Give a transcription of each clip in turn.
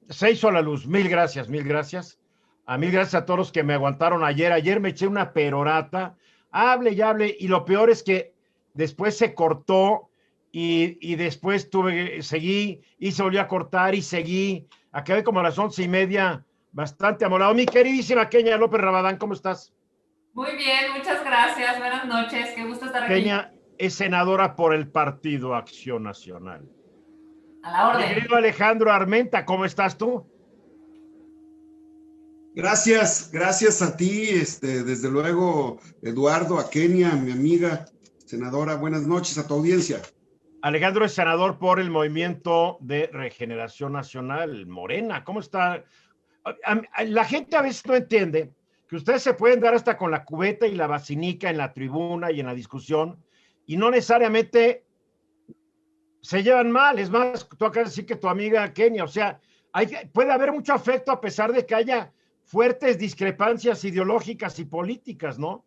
Se hizo la luz. Mil gracias, mil gracias. Mil gracias a todos los que me aguantaron ayer. Ayer me eché una perorata. Hable y hable. Y lo peor es que después se cortó y después seguí y se volvió a cortar y seguí. Acabé como a las 11:30, bastante amolado. Mi queridísima Kenia López Rabadán, ¿cómo estás? Muy bien, muchas gracias. Buenas noches. Qué gusto estar aquí. Kenia es senadora por el Partido Acción Nacional. A la Mi orden. querido Alejandro Armenta, ¿cómo estás tú? Gracias, gracias a ti, desde luego, Eduardo, a Kenia, mi amiga senadora, buenas noches a tu audiencia. Alejandro es senador por el Movimiento de Regeneración Nacional, Morena. ¿Cómo está? La gente a veces no entiende que ustedes se pueden dar hasta con la cubeta y la vacinica en la tribuna y en la discusión y no necesariamente se llevan mal. Es más, tú acabas de decir que tu amiga Kenia, o sea, puede haber mucho afecto a pesar de que haya fuertes discrepancias ideológicas y políticas, ¿no?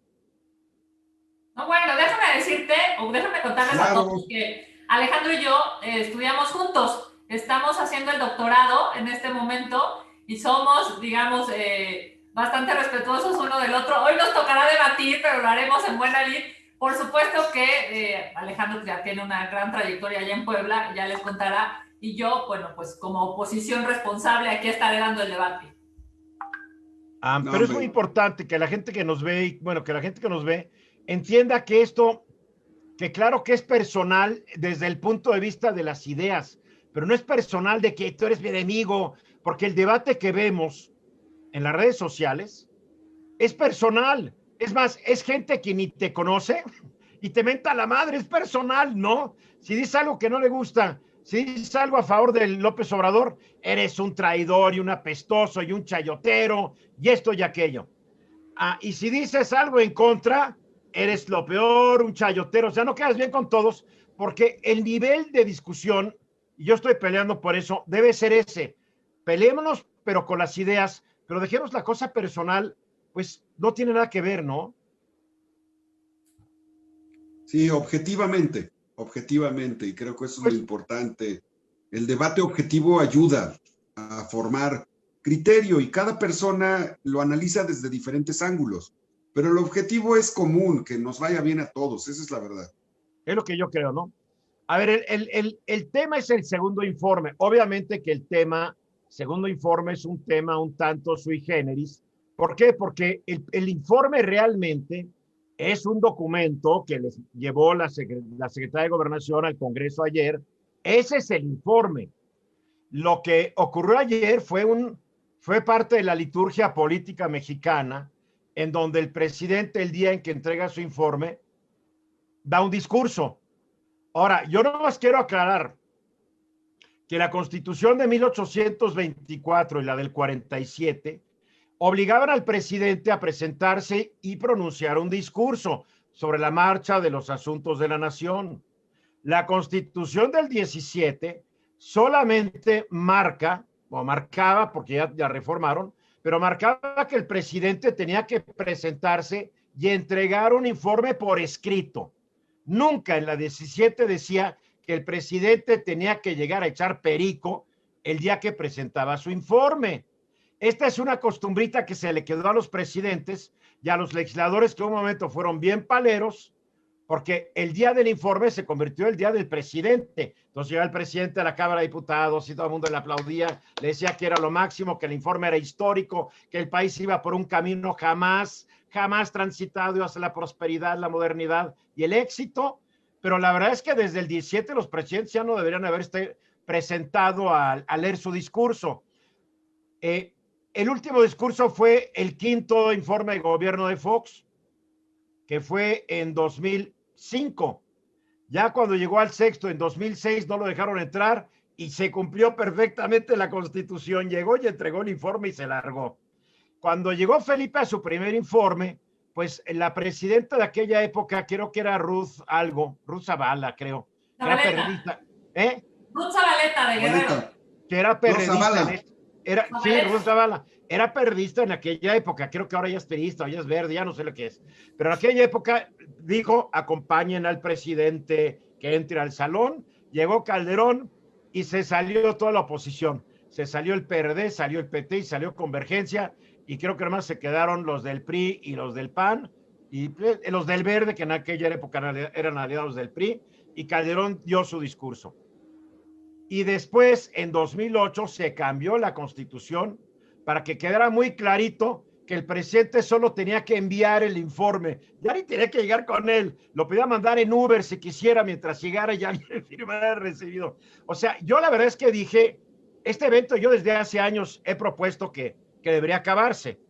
No, bueno, déjame decirte, o déjame contarles a Claro, todos que Alejandro y yo estudiamos juntos. Estamos haciendo el doctorado en este momento y somos, digamos, bastante respetuosos uno del otro. Hoy nos tocará debatir, pero lo haremos en buena lid. Por supuesto que Alejandro ya tiene una gran trayectoria allá en Puebla, ya les contará. Y yo, bueno, pues como oposición responsable, aquí estaré dando el debate. no, Pero es muy hombre, importante que la gente que nos ve, bueno, que la gente que nos ve entienda que esto, que claro que es personal desde el punto de vista de las ideas, pero no es personal de que tú eres mi enemigo, porque el debate que vemos en las redes sociales es personal. Es más, es gente que ni te conoce y te menta la madre, es personal, ¿no? Si dices algo que no le gusta, si dices algo a favor del López Obrador, eres un traidor y un apestoso y un chayotero y esto y aquello. Y si dices algo en contra, eres lo peor, un chayotero, o sea, no quedas bien con todos, porque el nivel de discusión, y yo estoy peleando por eso, debe ser ese. Peleémonos, pero con las ideas, pero dejemos la cosa personal, pues no tiene nada que ver, ¿no? sí, objetivamente, y creo que eso es lo Pues importante. El debate objetivo ayuda a formar criterio y cada persona lo analiza desde diferentes ángulos, pero el objetivo es común, que nos vaya bien a todos, esa es la verdad. es lo que yo creo, ¿no? A ver, el tema es el segundo informe. Obviamente que el tema, segundo informe, es un tema un tanto sui generis. ¿Por qué? Porque el informe realmente es un documento que les llevó la Secretaría de Gobernación al Congreso ayer. Ese es el informe. Lo que ocurrió ayer fue parte de la liturgia política mexicana, en donde el presidente, el día en que entrega su informe, da un discurso. Ahora, yo no más quiero aclarar que la Constitución de 1824 y la del 47 obligaban al presidente a presentarse y pronunciar un discurso sobre la marcha de los asuntos de la nación. La Constitución del 17 solamente marcaba, porque ya reformaron, pero marcaba que el presidente tenía que presentarse y entregar un informe por escrito. Nunca en la 17 decía que el presidente tenía que llegar a echar perico el día que presentaba su informe. Esta es una costumbrita que se le quedó a los presidentes y a los legisladores que en un momento fueron bien paleros, porque el día del informe se convirtió en el día del presidente. Entonces llegaba el presidente a la Cámara de Diputados y todo el mundo le aplaudía, le decía que era lo máximo, que el informe era histórico, que el país iba por un camino jamás transitado hacia la prosperidad, la modernidad y el éxito. Pero la verdad es que desde el 17 los presidentes ya no deberían haber presentado a leer su discurso. El último discurso fue el quinto informe de gobierno de Fox, que fue en 2005. Ya cuando llegó al sexto, en 2006, no lo dejaron entrar y se cumplió perfectamente la Constitución. Llegó y entregó el informe y se largó. Cuando llegó Felipe a su primer informe, pues la presidenta de aquella época, creo que era Ruth Zavala, creo, que era Zabaleta. periodista, ¿eh? Ruth Zabaleta de Guerrero. Zabaleta, Que era no, periodista en Zavala, esto. Sí, Zabaleta. Ruth Zavala, era periodista en aquella época, creo que ahora ya es periodista, o ya es verde, ya no sé lo que es, pero en aquella época dijo, acompañen al presidente que entre al salón, llegó Calderón y se salió toda la oposición. se salió el PRD, salió el PT y salió Convergencia, y creo que además se quedaron los del PRI y los del PAN, y los del Verde, que en aquella época eran aliados del PRI, y Calderón dio su discurso. Y después, en 2008, se cambió la Constitución para que quedara muy clarito que el presidente solo tenía que enviar el informe, ya ni tenía que llegar con él, lo podía mandar en Uber si quisiera, mientras llegara ya le firmara recibido. O sea, yo la verdad es que dije, este evento yo desde hace años he propuesto que debería acabarse,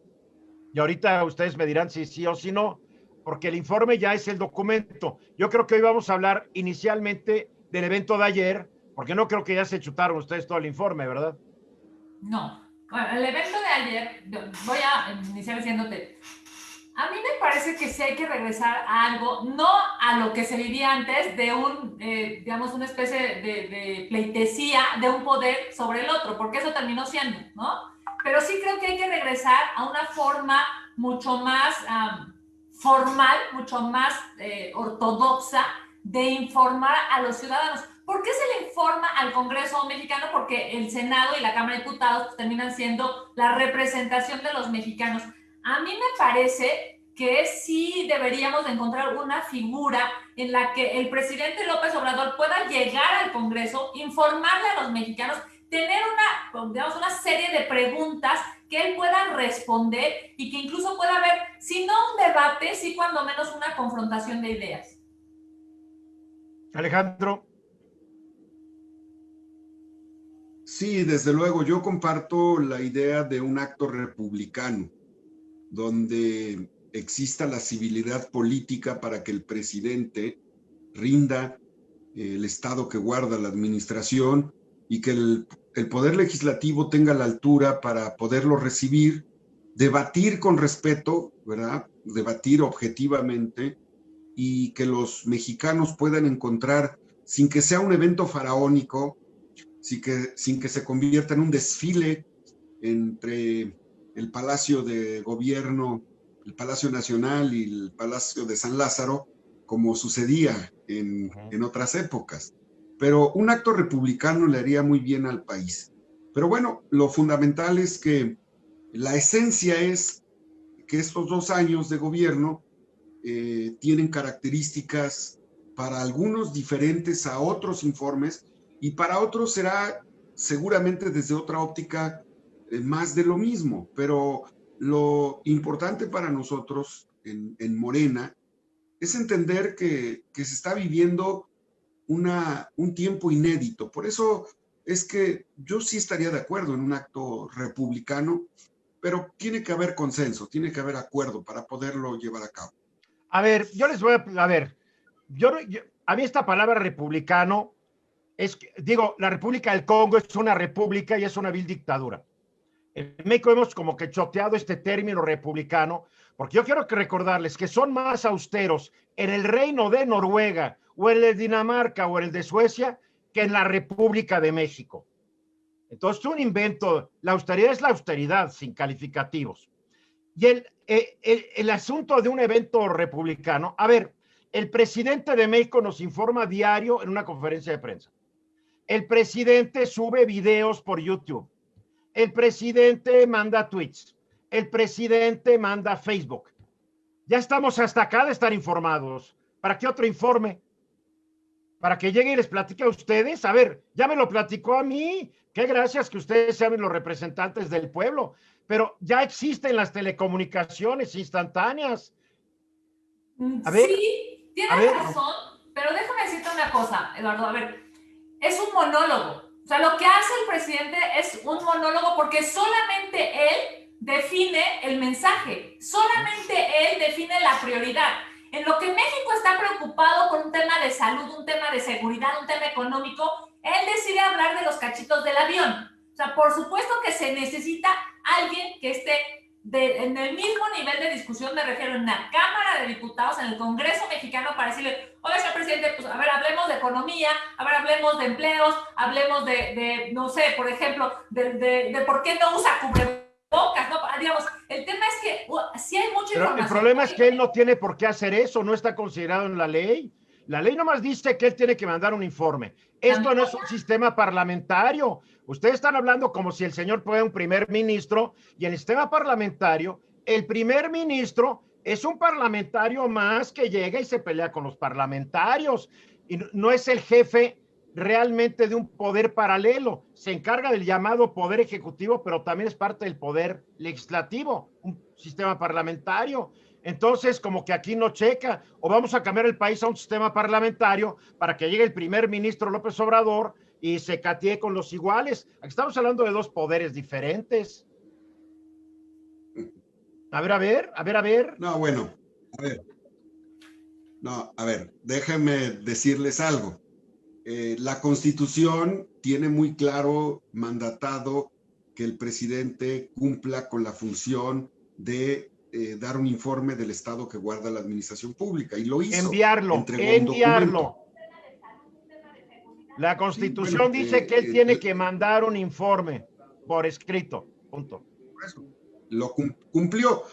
y ahorita ustedes me dirán si sí o si no, porque el informe ya es el documento. Yo creo que hoy vamos a hablar inicialmente del evento de ayer, porque no creo que ya se chutaron ustedes todo el informe, ¿verdad? No. Bueno, el evento de ayer, voy a iniciar diciéndote, a mí me parece que sí hay que regresar a algo, no a lo que se vivía antes de digamos, una especie de pleitesía de un poder sobre el otro, porque eso terminó siendo, ¿no? Pero sí creo que hay que regresar a una forma mucho más formal, mucho más ortodoxa de informar a los ciudadanos. ¿Por qué se le informa al Congreso mexicano? Porque el Senado y la Cámara de Diputados pues, terminan siendo la representación de los mexicanos. A mí me parece que sí deberíamos de encontrar una figura en la que el presidente López Obrador pueda llegar al Congreso, informarle a los mexicanos, tener una serie de preguntas que él pueda responder y que incluso pueda haber, si no un debate, sí cuando menos una confrontación de ideas. Alejandro. Sí, desde luego, yo comparto la idea de un acto republicano, donde exista la civilidad política para que el presidente rinda el estado que guarda la administración y que el poder legislativo tenga la altura para poderlo recibir, debatir con respeto, ¿verdad? Debatir objetivamente y que los mexicanos puedan encontrar, sin que sea un evento faraónico, sin que se convierta en un desfile entre el Palacio de Gobierno, el Palacio Nacional y el Palacio de San Lázaro, como sucedía en otras épocas. Pero un acto republicano le haría muy bien al país. Pero bueno, lo fundamental es que la esencia es que estos 2 años de gobierno tienen características para algunos diferentes a otros informes, y para otros será seguramente desde otra óptica más de lo mismo, pero lo importante para nosotros en Morena es entender que se está viviendo un tiempo inédito. Por eso es que yo sí estaría de acuerdo en un acto republicano, pero tiene que haber consenso, tiene que haber acuerdo para poderlo llevar a cabo. A ver, yo les voy a ver, a mí esta palabra republicano la República del Congo es una república y es una vil dictadura. En México hemos como que choteado este término republicano, porque yo quiero recordarles que son más austeros en el Reino de Noruega o en el de Dinamarca o en el de Suecia que en la República de México. Entonces, es un invento. La austeridad es la austeridad, sin calificativos. Y el asunto de un evento republicano, a ver, el presidente de México nos informa diario en una conferencia de prensa. El presidente sube videos por YouTube. El presidente manda tweets. El presidente manda Facebook. Ya estamos hasta acá de estar informados. ¿Para qué otro informe? ¿Para que llegue y les platique a ustedes? A ver, ya me lo platicó a mí. Qué gracias que ustedes sean los representantes del pueblo. Pero ya existen las telecomunicaciones instantáneas. A ver, sí, tienes razón, pero déjame decirte una cosa, Eduardo. A ver, es un monólogo. O sea, lo que hace el presidente es un monólogo porque solamente él define el mensaje, solamente él define la prioridad. En lo que México está preocupado por un tema de salud, un tema de seguridad, un tema económico, él decide hablar de los cachitos del avión. O sea, por supuesto que se necesita alguien que esté en el mismo nivel de discusión, me refiero en la Cámara de Diputados, en el Congreso mexicano, para decirle, oiga, señor presidente, pues a ver, hablemos de economía, a ver, hablemos de empleos, hablemos no sé, por ejemplo, de por qué no usa cubrebocas, ¿no? Digamos, el tema es que sí hay mucha información. Pero el problema es que él no tiene por qué hacer eso, no está considerado en la ley. La ley nomás dice que él tiene que mandar un informe. Esto no es un sistema parlamentario. Ustedes están hablando como si el señor fuera un primer ministro y en el sistema parlamentario, el primer ministro es un parlamentario más que llega y se pelea con los parlamentarios y no es el jefe realmente de un poder paralelo. Se encarga del llamado poder ejecutivo, pero también es parte del poder legislativo, un sistema parlamentario. Entonces, como que aquí no checa, o vamos a cambiar el país a un sistema parlamentario para que llegue el primer ministro López Obrador y se catee con los iguales. Aquí estamos hablando de dos poderes diferentes. A ver. No, bueno, a ver. No, a ver, déjenme decirles algo. La Constitución tiene muy claro mandatado que el presidente cumpla con la función de dar un informe del estado que guarda la administración pública, y lo hizo. Enviarlo. La Constitución dice que él tiene que mandar un informe por escrito, punto. Por eso, lo cumplió.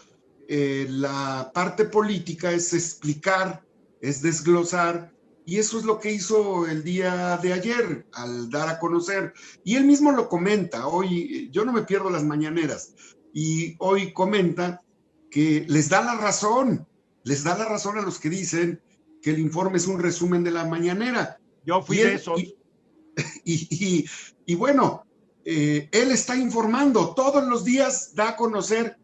La parte política es explicar, es desglosar, y eso es lo que hizo el día de ayer al dar a conocer. Y él mismo lo comenta. Hoy, yo no me pierdo las mañaneras, y hoy comenta que les da la razón a los que dicen que el informe es un resumen de la mañanera. Yo fui de esos. Y bueno, él está informando, todos los días da a conocer.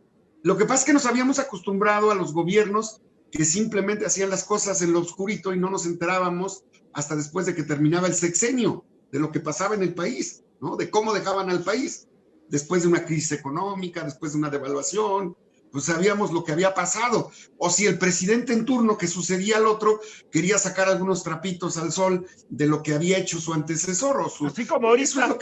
Lo que pasa es que nos habíamos acostumbrado a los gobiernos que simplemente hacían las cosas en lo oscurito y no nos enterábamos hasta después de que terminaba el sexenio de lo que pasaba en el país, ¿no? De cómo dejaban al país después de una crisis económica, después de una devaluación. Pues sabíamos lo que había pasado, o si el presidente en turno, que sucedía al otro, quería sacar algunos trapitos al sol de lo que había hecho su antecesor. Así como ahorita,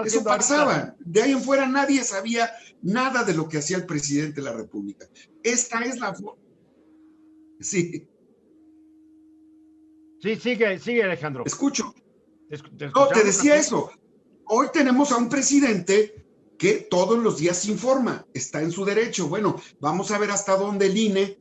eso pasaba. De ahí en fuera nadie sabía nada de lo que hacía el presidente de la República. Esta es la forma. Sí. Sí, sigue Alejandro. Escucho. No, te decía eso. Hoy tenemos a un presidente que todos los días informa, está en su derecho. Bueno, vamos a ver hasta dónde el INE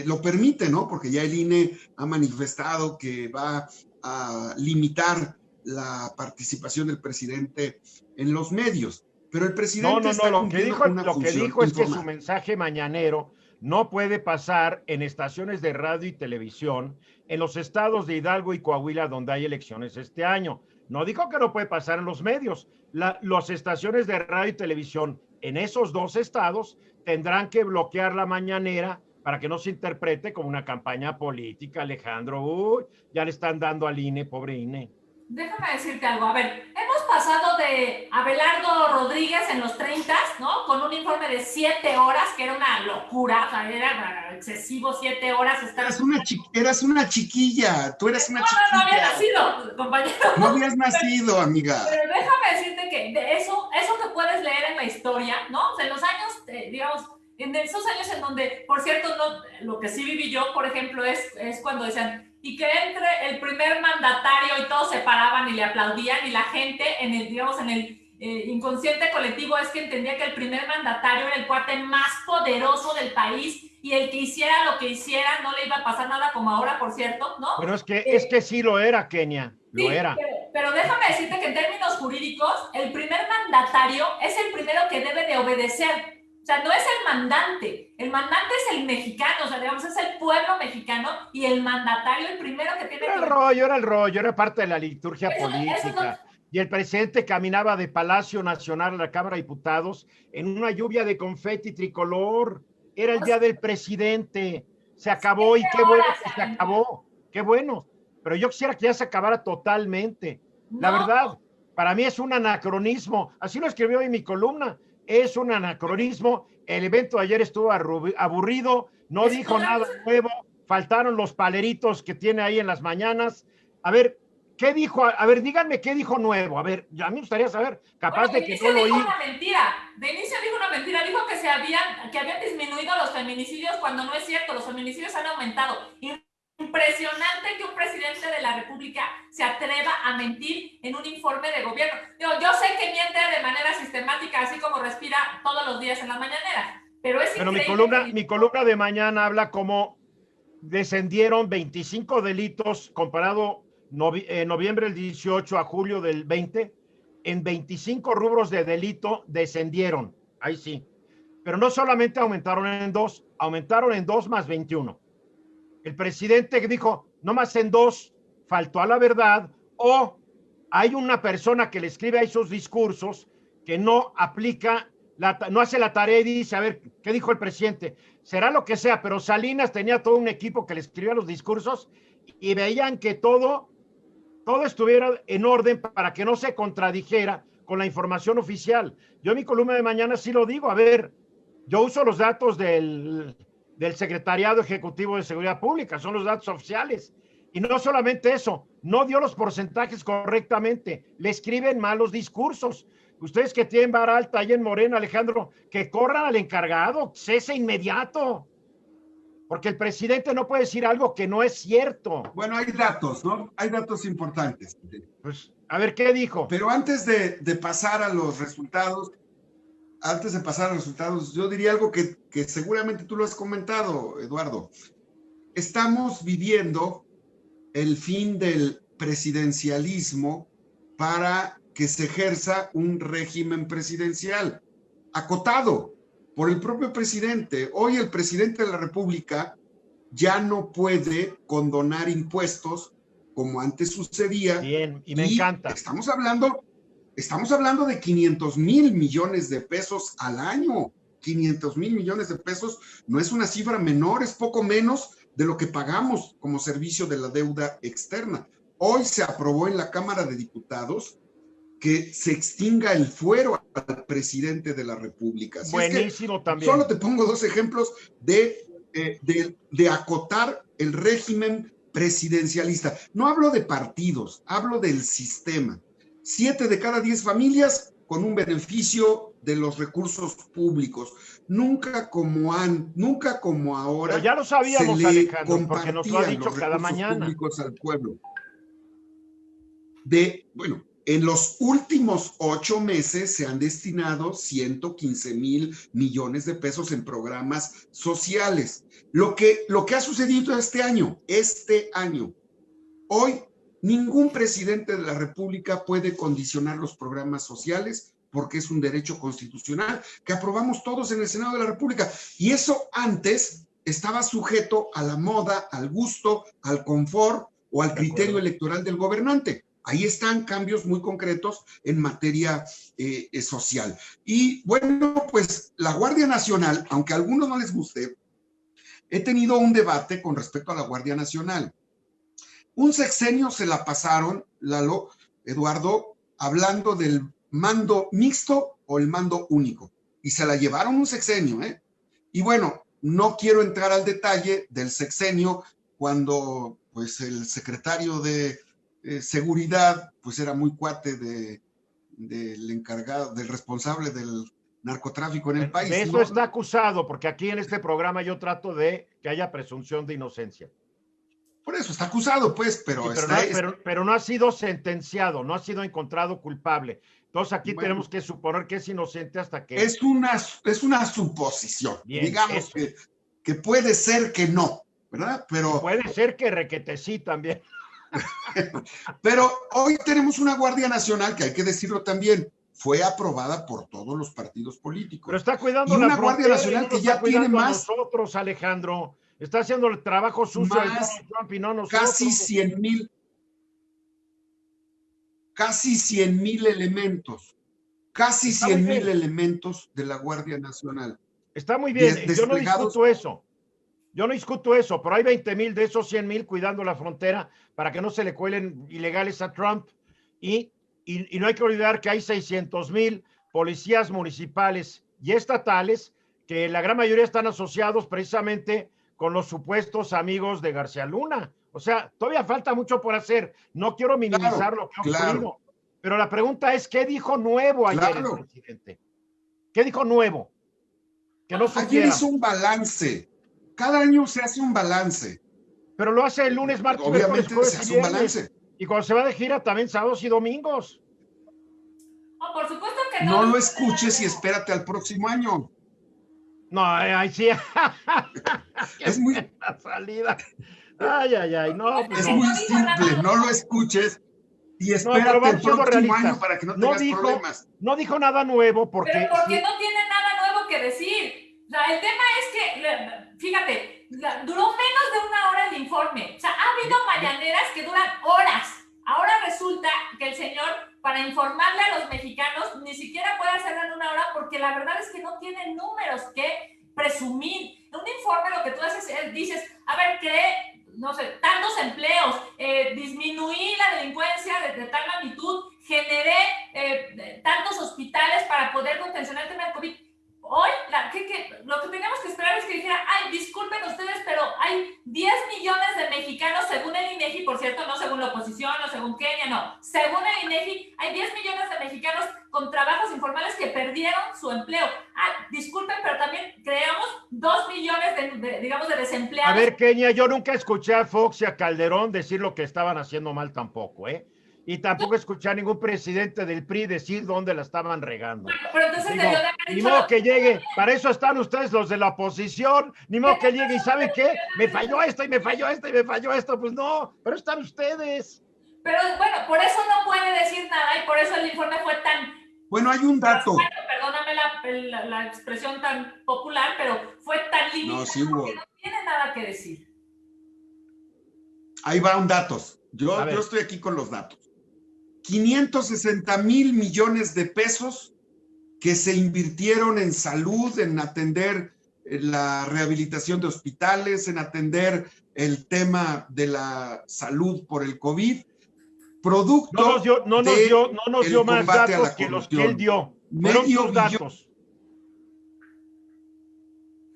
lo permite, ¿no? Porque ya el INE ha manifestado que va a limitar la participación del presidente en los medios. Pero el presidente lo que dijo es que su mensaje mañanero no puede pasar en estaciones de radio y televisión en los estados de Hidalgo y Coahuila, donde hay elecciones este año. No dijo que no puede pasar en los medios. Las estaciones de radio y televisión en esos dos estados tendrán que bloquear la mañanera para que no se interprete como una campaña política, Alejandro. Uy, ya le están dando al INE, pobre INE. Déjame decirte algo. A ver, hemos pasado de Abelardo Rodríguez en los 30, ¿no? Con un informe de 7 horas, que era una locura, o sea, era excesivo 7 horas. Eras una chiquilla, tú eras una chiquilla. No había nacido, compañero. No habías nacido, amiga. Pero déjame decirte que de eso que puedes leer en la historia, ¿no? O sea, en los años, digamos, en esos años en donde, por cierto, lo que sí viví yo, por ejemplo, es cuando decían, y que entre el primer mandatario y todos se paraban y le aplaudían, y la gente en el inconsciente colectivo es que entendía que el primer mandatario era el cuate más poderoso del país, y el que hiciera lo que hiciera no le iba a pasar nada, como ahora, por cierto, ¿no? Pero es que sí lo era, Kenia, lo era. Pero déjame decirte que en términos jurídicos, el primer mandatario es el primero que debe de obedecer. O sea, no es el mandante es el mexicano, o sea, digamos, es el pueblo mexicano, y el mandatario el primero que tiene era el rollo, era parte de la liturgia política. Y el presidente caminaba de Palacio Nacional a la Cámara de Diputados en una lluvia de confeti tricolor. Era el día del presidente. Se acabó, y qué bueno que se acabó. Qué bueno. Pero yo quisiera que ya se acabara totalmente. La verdad, para mí es un anacronismo. Así lo escribió en mi columna. Es un anacronismo. El evento de ayer estuvo aburrido, no dijo nada nuevo, faltaron los paleritos que tiene ahí en las mañanas. A ver, ¿qué dijo? A ver, díganme qué dijo nuevo. A ver, a mí me gustaría saber, capaz de que no lo oí. De inicio dijo una mentira, dijo que habían disminuido los feminicidios, cuando no es cierto, los feminicidios han aumentado. Impresionante que un presidente de la República se atreva a mentir en un informe de gobierno. Yo sé que miente de manera sistemática, así como respira todos los días en la mañanera, pero es increíble. Mi columna de mañana habla cómo descendieron 25 delitos comparado noviembre del 18 a julio del 20, en 25 rubros de delito descendieron. Ahí sí. Pero no solamente aumentaron en 2, aumentaron en 2 más 21. El presidente dijo, no más en 2, faltó a la verdad, o hay una persona que le escribe ahí sus discursos que no aplica, no hace la tarea y dice, a ver, ¿qué dijo el presidente? Será lo que sea, pero Salinas tenía todo un equipo que le escribía los discursos y veían que todo estuviera en orden para que no se contradijera con la información oficial. Yo en mi columna de mañana sí lo digo, a ver, yo uso los datos del Secretariado Ejecutivo de Seguridad Pública, son los datos oficiales. Y no solamente eso, no dio los porcentajes correctamente, le escriben malos discursos. Ustedes que tienen vara alta ahí en Morena, Alejandro, que corran al encargado, cese inmediato. Porque el presidente no puede decir algo que no es cierto. Bueno, hay datos, ¿no? Hay datos importantes. Pues, a ver, ¿qué dijo? Pero antes de pasar a los resultados, yo diría algo que seguramente tú lo has comentado, Eduardo. Estamos viviendo el fin del presidencialismo para que se ejerza un régimen presidencial acotado por el propio presidente. Hoy el presidente de la República ya no puede condonar impuestos como antes sucedía. Bien, y me encanta. Estamos hablando de 500,000 millones de pesos al año. 500,000 millones de pesos no es una cifra menor, es poco menos de lo que pagamos como servicio de la deuda externa. Hoy se aprobó en la Cámara de Diputados que se extinga el fuero al presidente de la República. Así buenísimo es que también. Solo te pongo 2 ejemplos de acotar el régimen presidencialista. No hablo de partidos, hablo del sistema. 7 de cada 10 familias con un beneficio de los recursos públicos. Nunca como ahora. Pero ya lo sabíamos, Alejandro, porque nos lo ha dicho cada mañana. Públicos al pueblo. Bueno, en los últimos 8 meses se han destinado 115,000 millones de pesos en programas sociales. Lo que ha sucedido este año, hoy ningún presidente de la República puede condicionar los programas sociales porque es un derecho constitucional que aprobamos todos en el Senado de la República. Y eso antes estaba sujeto a la moda, al gusto, al confort o al criterio electoral del gobernante. Ahí están cambios muy concretos en materia social. Y bueno, pues la Guardia Nacional, aunque a algunos no les guste, he tenido un debate con respecto a la Guardia Nacional. Un sexenio se la pasaron, Lalo, Eduardo, hablando del mando mixto o el mando único. Y se la llevaron un sexenio, ¿eh? Y bueno, no quiero entrar al detalle del sexenio cuando pues el secretario de seguridad pues era muy cuate del encargado, del responsable del narcotráfico en el país. De eso está acusado, porque aquí en este programa yo trato de que haya presunción de inocencia. Por eso está acusado, pues, pero, sí, pero no ha sido sentenciado, no ha sido encontrado culpable. Entonces aquí tenemos que suponer que es inocente hasta que... Es una suposición. Bien, digamos que puede ser que no, ¿verdad? Pero puede ser que requete sí también. Pero hoy tenemos una Guardia Nacional que hay que decirlo también, fue aprobada por todos los partidos políticos. Pero está cuidando una Guardia Nacional que ya tiene más... nosotros, Alejandro, está haciendo el trabajo sucio de Trump y no nosotros. Casi 100,000 elementos. Casi 100,000 elementos de la Guardia Nacional. Está muy bien, yo no discuto eso. Yo no discuto eso, pero hay 20,000 de esos 100,000 cuidando la frontera para que no se le cuelen ilegales a Trump. Y no hay que olvidar que hay 600,000 policías municipales y estatales que la gran mayoría están asociados precisamente con los supuestos amigos de García Luna. O sea, todavía falta mucho por hacer. No quiero minimizar lo que ha ocurrido. Pero la pregunta es, ¿qué dijo nuevo ayer el presidente? ¿Qué dijo nuevo? Que no supiera. Ayer hizo un balance. Cada año se hace un balance. Pero lo hace el lunes, martes, obviamente se hace un balance. Y cuando se va de gira también sábados y domingos. Oh, por supuesto que no. No lo escuches y espérate al próximo año. No, ahí sí. Es muy... La salida. Ay. No, es muy simple. No lo escuches Y No, espérate pero el vamos siendo próximo realistas. año para que no No tengas dijo, problemas. no dijo nada nuevo porque... Pero porque no tiene nada nuevo que decir. O sea, el tema es que, fíjate, duró menos de una hora el informe. O sea, ha habido mañaneras que duran horas. Ahora resulta que el señor, para informarle a los mexicanos, ni siquiera puede hacerlo en una hora porque la verdad es que no tiene números que presumir. En un informe lo que tú haces es, dices, a ver, creé, no sé, tantos empleos, disminuí la delincuencia de tal magnitud, generé tantos hospitales para poder contencionar el tema del COVID. Hoy, lo que tenemos que esperar es que dijera, ay, disculpen ustedes, pero hay 10 millones de mexicanos, según el INEGI, por cierto, no según la oposición, no según Kenia, no, según el INEGI, hay 10 millones de mexicanos con trabajos informales que perdieron su empleo. Ah, disculpen, pero también creamos 2 millones de desempleados. A ver, Kenia, yo nunca escuché a Fox y a Calderón decir lo que estaban haciendo mal tampoco, ¿eh? Y tampoco escuché a ningún presidente del PRI decir dónde la estaban regando. Bueno, pero entonces Digo, debió de haber ni dicho modo que llegue, para eso están ustedes los de la oposición, ni modo que llegue y ¿saben qué? Me falló esto y me falló esto y me falló esto, pues no, pero están ustedes. Pero bueno, por eso no puede decir nada y por eso el informe fue tan... Bueno, hay un dato. Perdóname la expresión tan popular, pero fue tan limitado No, sí hubo. que no tiene nada que decir. Ahí va un datos. Yo estoy aquí con los datos. 560,000 millones de pesos que se invirtieron en salud, en atender la rehabilitación de hospitales, en atender el tema de la salud por el COVID, producto no nos dio más datos que los que él dio. Fueron tus datos.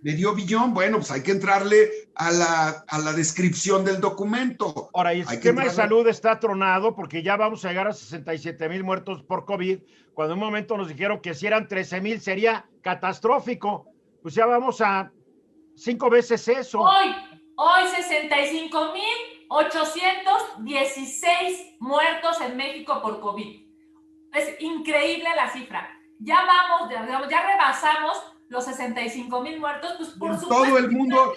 Medio billón, bueno, pues hay que entrarle a la descripción del documento. Ahora, y el sistema de salud está tronado porque ya vamos a llegar a 67,000 muertos por COVID, cuando en un momento nos dijeron que si eran 13,000 sería catastrófico. Pues ya vamos a 5 veces eso. Hoy 65,816 muertos en México por COVID. Es increíble la cifra. Ya rebasamos los 65,000 muertos, pues por en supuesto todo el mundo,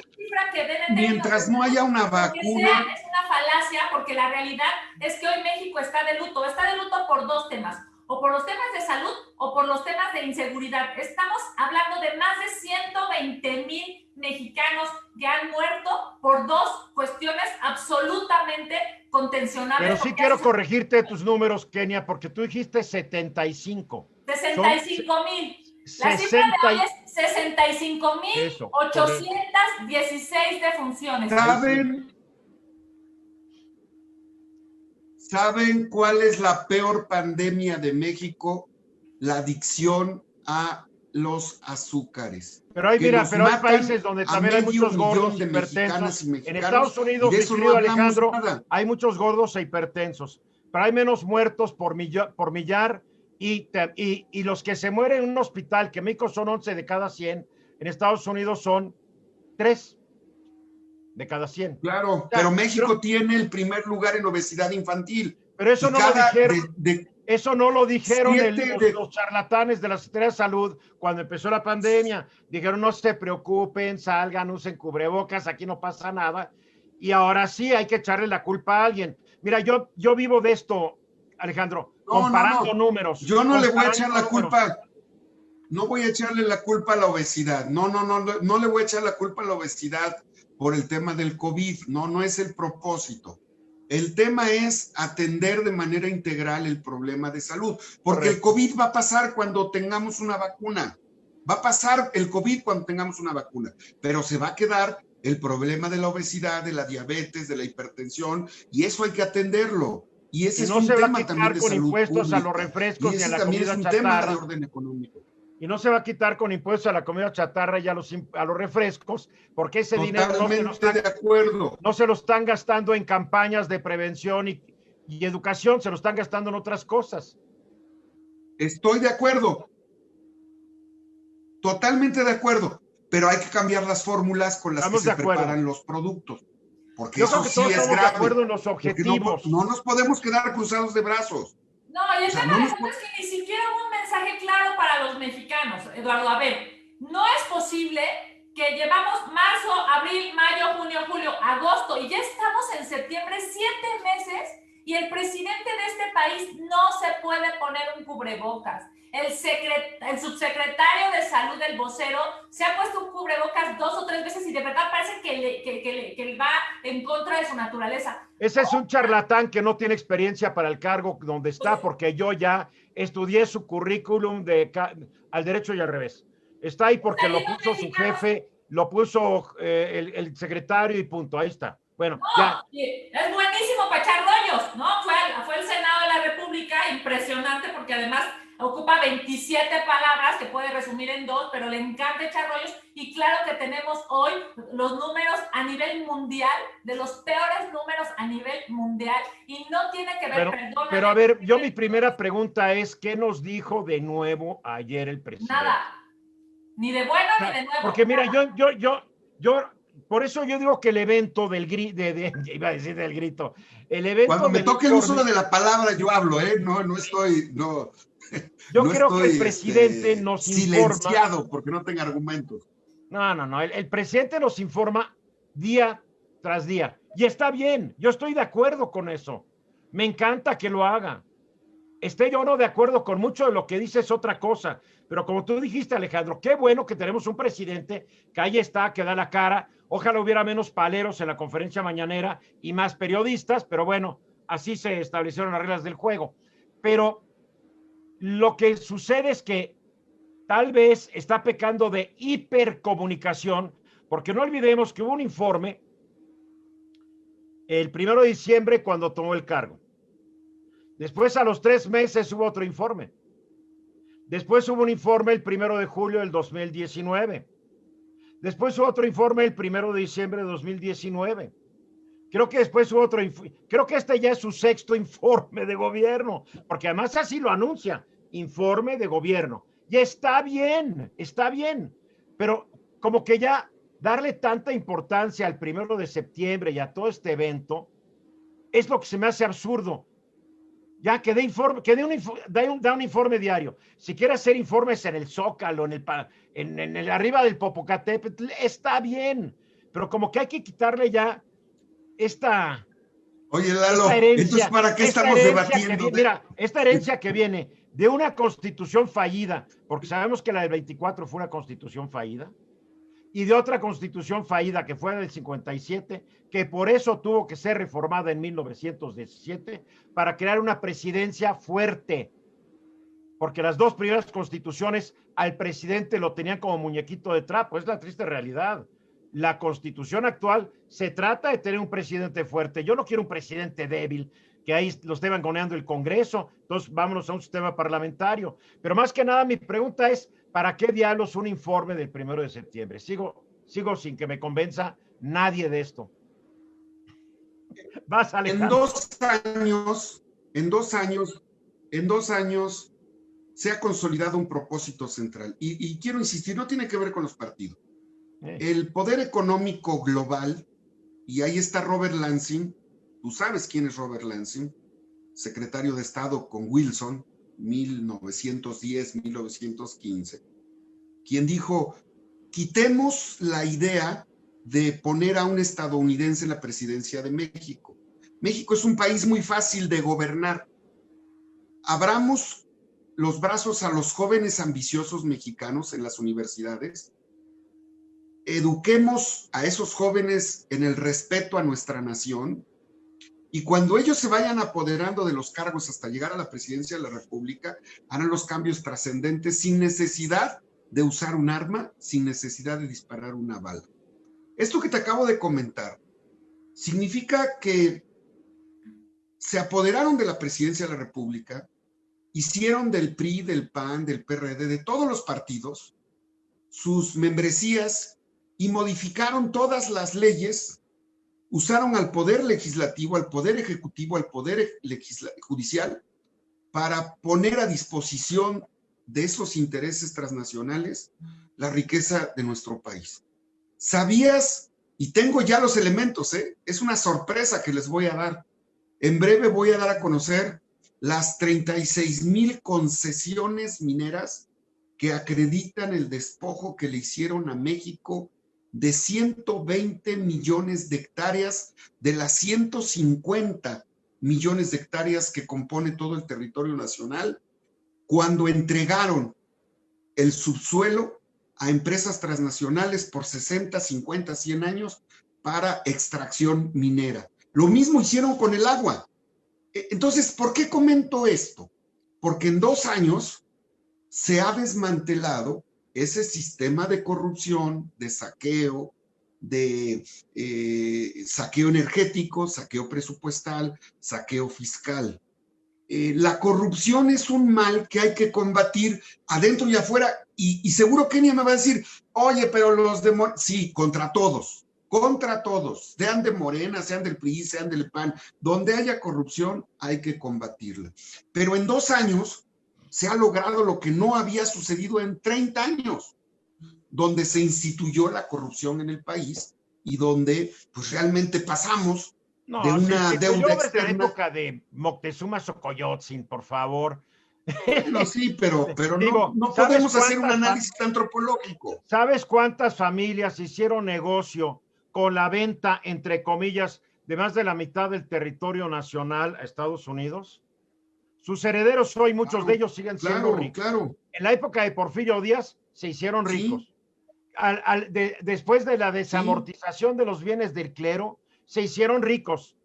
que mientras no haya una vacuna. Es una falacia, porque la realidad es que hoy México está de luto por dos temas, o por los temas de salud o por los temas de inseguridad. Estamos hablando de más de 120,000 mexicanos que han muerto por dos cuestiones absolutamente contencionables. Pero sí quiero corregirte tus números, Kenia, porque tú dijiste 75. 65,000. La cifra de hoy es 65,816 defunciones. ¿Saben cuál es la peor pandemia de México? La adicción a los azúcares. Pero hay países donde también hay muchos gordos hipertensos. En Estados Unidos, mi querido Alejandro, hay muchos gordos e hipertensos, pero hay menos muertos por millar. Y los que se mueren en un hospital, que en México son 11 de cada 100, en Estados Unidos son 3 de cada 100. Claro, o sea, pero México tiene el primer lugar en obesidad infantil. Pero eso no lo dijeron, eso no lo dijeron los charlatanes de la Secretaría de Salud cuando empezó la pandemia. Dijeron, no se preocupen, salgan, usen cubrebocas, aquí no pasa nada. Y ahora sí hay que echarle la culpa a alguien. Mira, yo vivo de esto, Alejandro, comparando números. Yo no le voy a echar la culpa. No voy a echarle la culpa a la obesidad. No le voy a echar la culpa a la obesidad por el tema del COVID. No es el propósito. El tema es atender de manera integral el problema de salud. Porque el COVID va a pasar cuando tengamos una vacuna. Va a pasar el COVID cuando tengamos una vacuna. Pero se va a quedar el problema de la obesidad, de la diabetes, de la hipertensión. Y eso hay que atenderlo. Y ese es un tema también de salud pública. Y no se va a quitar con impuestos a los refrescos ni a la comida chatarra. Tema de orden económico. Y no se va a quitar con impuestos a la comida chatarra y a los refrescos, porque ese dinero no se lo están gastando en campañas de prevención y educación, se lo están gastando en otras cosas. Estoy de acuerdo. Totalmente de acuerdo. Pero hay que cambiar las fórmulas con las que se preparan los productos. Porque eso sí es grave. De acuerdo en los objetivos. No nos podemos quedar cruzados de brazos. No, y el tema es que ni siquiera hubo un mensaje claro para los mexicanos, Eduardo. A ver, no es posible que llevamos marzo, abril, mayo, junio, julio, agosto y ya estamos en septiembre, 7 meses y el presidente de este país no se puede poner un cubrebocas. El subsecretario de Salud, el vocero, se ha puesto un cubrebocas 2 o 3 veces y de verdad parece que va en contra de su naturaleza. Ese es un charlatán que no tiene experiencia para el cargo donde está, porque yo ya estudié su currículum al derecho y al revés. Está ahí porque lo puso su jefe, lo puso el secretario y punto, ahí está. Bueno, no, ya. Es buenísimo para echar rollos, ¿no? Fue el Senado de la República, impresionante, porque además ocupa 27 palabras que puede resumir en 2, pero le encanta echar rollos. Y claro que tenemos hoy los números a nivel mundial, de los peores números a nivel mundial, y no tiene que ver, pero a ver, yo mi primera pregunta es, ¿qué nos dijo de nuevo ayer el presidente? Nada, ni de bueno ni de nuevo. Porque mira, yo por eso yo digo que el evento del grito, iba a decir del grito, el evento. Cuando me toque el uso de la palabra, yo hablo, no estoy, no. Yo no creo que el presidente nos informa. Silenciado porque no tenga argumentos. No. El presidente nos informa día tras día. Y está bien, yo estoy de acuerdo con eso. Me encanta que lo haga. Esté yo no de acuerdo con mucho de lo que dice es otra cosa. Pero como tú dijiste, Alejandro, qué bueno que tenemos un presidente que ahí está, que da la cara. Ojalá hubiera menos paleros en la conferencia mañanera y más periodistas, pero bueno, así se establecieron las reglas del juego. Pero lo que sucede es que tal vez está pecando de hipercomunicación, porque no olvidemos que hubo un informe el 1 de diciembre cuando tomó el cargo. Después, a los 3 meses, hubo otro informe. Después hubo un informe el 1 de julio del 2019. Después hubo otro informe el 1 de diciembre de 2019. Creo que después hubo otro, creo que este ya es su 6º informe de gobierno, porque además así lo anuncia, informe de gobierno. Y está bien, pero como que ya darle tanta importancia al 1 de septiembre y a todo este evento es lo que se me hace absurdo. Ya que dé informe, da un informe diario. Si quiere hacer informes en el Zócalo, en el arriba del Popocatépetl, está bien, pero como que hay que quitarle ya esta. Oye, Lalo, herencia, entonces ¿para qué estamos debatiendo? Mira, esta herencia que viene de una constitución fallida, porque sabemos que la del 24 fue una constitución fallida, y de otra constitución fallida que fue del 57, que por eso tuvo que ser reformada en 1917 para crear una presidencia fuerte, porque las 2 primeras constituciones al presidente lo tenían como muñequito de trapo. Es la triste realidad. La constitución actual se trata de tener un presidente fuerte. Yo no quiero un presidente débil, que ahí lo esté mangoneando el Congreso. Entonces vámonos a un sistema parlamentario. Pero más que nada mi pregunta es, ¿para qué diablos un informe del 1 de septiembre? Sigo sin que me convenza nadie de esto. Vas, Alejandro. En dos años se ha consolidado un propósito central. Y quiero insistir, no tiene que ver con los partidos. El poder económico global, y ahí está Robert Lansing, tú sabes quién es Robert Lansing, secretario de Estado con Wilson, 1910-1915, quien dijo, quitemos la idea de poner a un estadounidense en la presidencia de México. México es un país muy fácil de gobernar. Abramos los brazos a los jóvenes ambiciosos mexicanos en las universidades, eduquemos a esos jóvenes en el respeto a nuestra nación, y cuando ellos se vayan apoderando de los cargos hasta llegar a la presidencia de la República, harán los cambios trascendentes sin necesidad de usar un arma, sin necesidad de disparar una bala. Esto que te acabo de comentar significa que se apoderaron de la presidencia de la República, hicieron del PRI, del PAN, del PRD, de todos los partidos, sus membresías, y modificaron todas las leyes, usaron al poder legislativo, al poder ejecutivo, al poder judicial, para poner a disposición de esos intereses transnacionales la riqueza de nuestro país. ¿Sabías? Y tengo ya los elementos, es una sorpresa que les voy a dar. En breve voy a dar a conocer las 36,000 concesiones mineras que acreditan el despojo que le hicieron a México de 120 millones de hectáreas de las 150 millones de hectáreas que compone todo el territorio nacional, cuando entregaron el subsuelo a empresas transnacionales por 60, 50, 100 años para extracción minera. Lo mismo hicieron con el agua. Entonces, ¿por qué comento esto? Porque en 2 años se ha desmantelado ese sistema de corrupción, de saqueo, de saqueo energético, saqueo presupuestal, saqueo fiscal. La corrupción es un mal que hay que combatir adentro y afuera, y seguro Kenia me va a decir, oye, pero los de Morena, sí, contra todos, sean de Morena, sean del PRI, sean del PAN, donde haya corrupción hay que combatirla. Pero en 2 años se ha logrado lo que no había sucedido en 30 años, donde se instituyó la corrupción en el país y donde pues realmente pasamos de una deuda externa. En la época de Moctezuma Xocoyotzin, por favor. Bueno, sí, pero Digo, no podemos hacer un análisis antropológico. ¿Sabes cuántas familias hicieron negocio con la venta, entre comillas, de más de la mitad del territorio nacional a Estados Unidos? Sus herederos hoy, muchos de ellos siguen siendo ricos. Claro. En la época de Porfirio Díaz se hicieron ricos. Sí. Después de la desamortización de los bienes del clero, se hicieron ricos.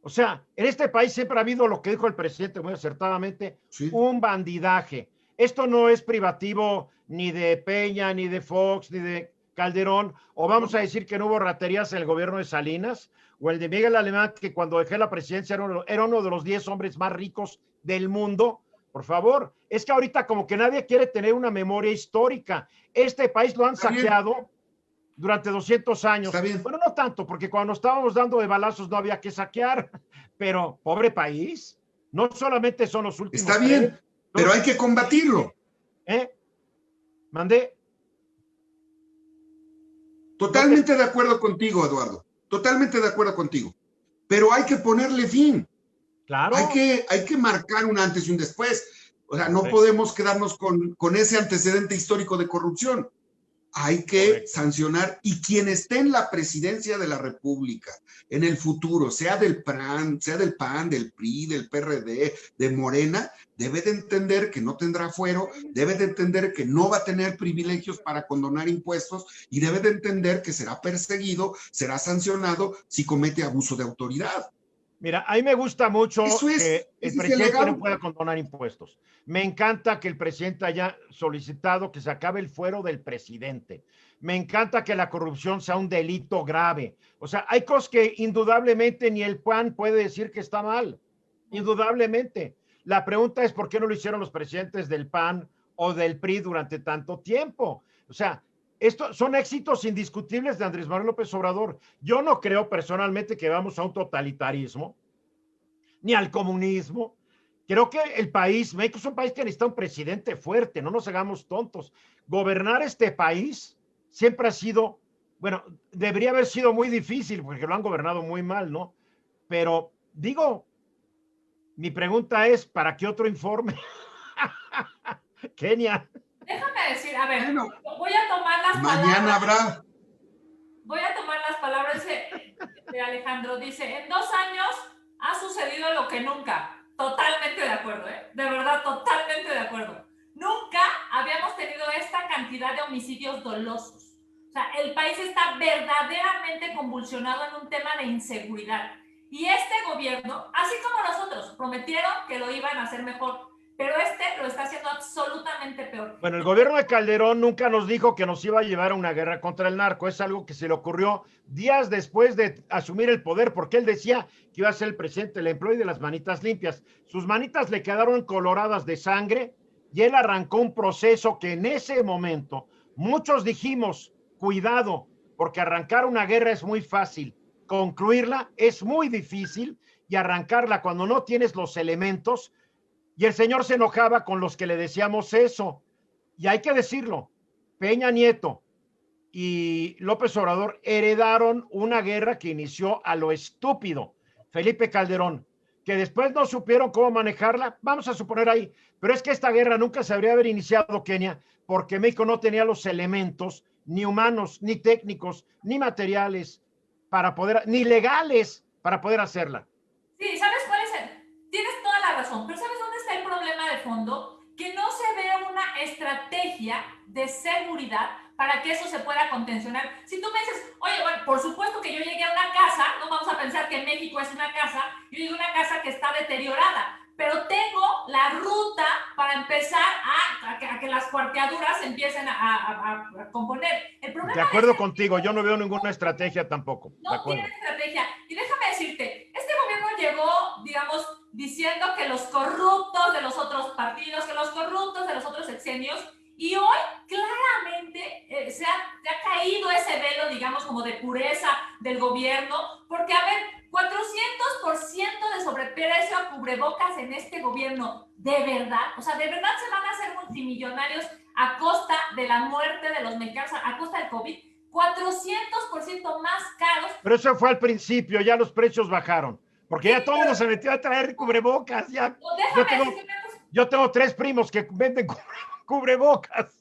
O sea, en este país siempre ha habido lo que dijo el presidente muy acertadamente, un bandidaje. Esto no es privativo ni de Peña, ni de Fox, ni de Calderón, o vamos a decir que no hubo raterías en el gobierno de Salinas, o el de Miguel Alemán, que cuando dejé la presidencia era uno de los 10 hombres más ricos del mundo. Por favor, es que ahorita como que nadie quiere tener una memoria histórica. Este país lo han saqueado durante 200 años. Bueno, no tanto, porque cuando estábamos dando de balazos no había que saquear, pero pobre país, no solamente son los últimos. Está bien, pero hay que combatirlo. ¿Mandé? Totalmente de acuerdo contigo, Eduardo. Totalmente de acuerdo contigo. Pero hay que ponerle fin. Claro. Hay que marcar un antes y un después. O sea, no podemos quedarnos con ese antecedente histórico de corrupción. Hay que sancionar, y quien esté en la presidencia de la República en el futuro, sea del PAN, del PRI, del PRD, de Morena, debe de entender que no tendrá fuero, debe de entender que no va a tener privilegios para condonar impuestos, y debe de entender que será perseguido, será sancionado si comete abuso de autoridad. Mira, a mí me gusta mucho que el presidente no pueda condonar impuestos. Me encanta que el presidente haya solicitado que se acabe el fuero del presidente. Me encanta que la corrupción sea un delito grave. O sea, hay cosas que indudablemente ni el PAN puede decir que está mal. Indudablemente. La pregunta es por qué no lo hicieron los presidentes del PAN o del PRI durante tanto tiempo. O sea, estos son éxitos indiscutibles de Andrés Manuel López Obrador. Yo no creo personalmente que vamos a un totalitarismo, ni al comunismo. Creo que el país, México es un país que necesita un presidente fuerte, no nos hagamos tontos. Gobernar este país siempre ha sido, bueno, debería haber sido muy difícil porque lo han gobernado muy mal, ¿no? Pero digo, mi pregunta es, ¿para qué otro informe? Kenia. Déjame decir, a ver, voy a tomar las mañana palabras. Voy a tomar las palabras de Alejandro. Dice, en 2 años ha sucedido lo que nunca. Totalmente de acuerdo, ¿eh? De verdad, totalmente de acuerdo. Nunca habíamos tenido esta cantidad de homicidios dolosos. O sea, el país está verdaderamente convulsionado en un tema de inseguridad. Y este gobierno, así como nosotros, prometieron que lo iban a hacer mejor, pero este lo está haciendo absolutamente peor. Bueno, el gobierno de Calderón nunca nos dijo que nos iba a llevar a una guerra contra el narco. Es algo que se le ocurrió días después de asumir el poder, porque él decía que iba a ser el presidente del empleo y de las manitas limpias. Sus manitas le quedaron coloradas de sangre y él arrancó un proceso que en ese momento muchos dijimos, cuidado, porque arrancar una guerra es muy fácil, concluirla es muy difícil, y arrancarla cuando no tienes los elementos. Y el señor se enojaba con los que le decíamos eso. Y hay que decirlo, Peña Nieto y López Obrador heredaron una guerra que inició a lo estúpido. Felipe Calderón, que después no supieron cómo manejarla, vamos a suponer ahí. Pero es que esta guerra nunca se habría haber iniciado, Kenia, porque México no tenía los elementos, ni humanos, ni técnicos, ni materiales, para poder, ni legales, para poder hacerla. Sí, razón, pero ¿sabes dónde está el problema de fondo? Que no se ve una estrategia de seguridad para que eso se pueda contencionar. Si tú me dices, oye, bueno, por supuesto que yo llegué a una casa, no vamos a pensar que México es una casa, yo llegué a una casa que está deteriorada, pero tengo la ruta para empezar a que las cuarteaduras empiecen a componer. El problema de acuerdo contigo, yo no veo ninguna estrategia tampoco. No tiene estrategia. Y déjame decirte, este gobierno llegó, digamos, diciendo que los corruptos de los otros partidos, que los corruptos de los otros sexenios, y hoy claramente se ha caído ese velo, digamos, como de pureza del gobierno, porque, a ver, 400% de sobreprecio a cubrebocas en este gobierno, ¿de verdad? O sea, ¿de verdad se van a hacer multimillonarios a costa de la muerte de los mexicanos, a costa del COVID? 400% más caros. Pero eso fue al principio, ya los precios bajaron, porque ya todo el mundo se metió a traer cubrebocas. Ya. Yo tengo 3 primos que venden cubrebocas.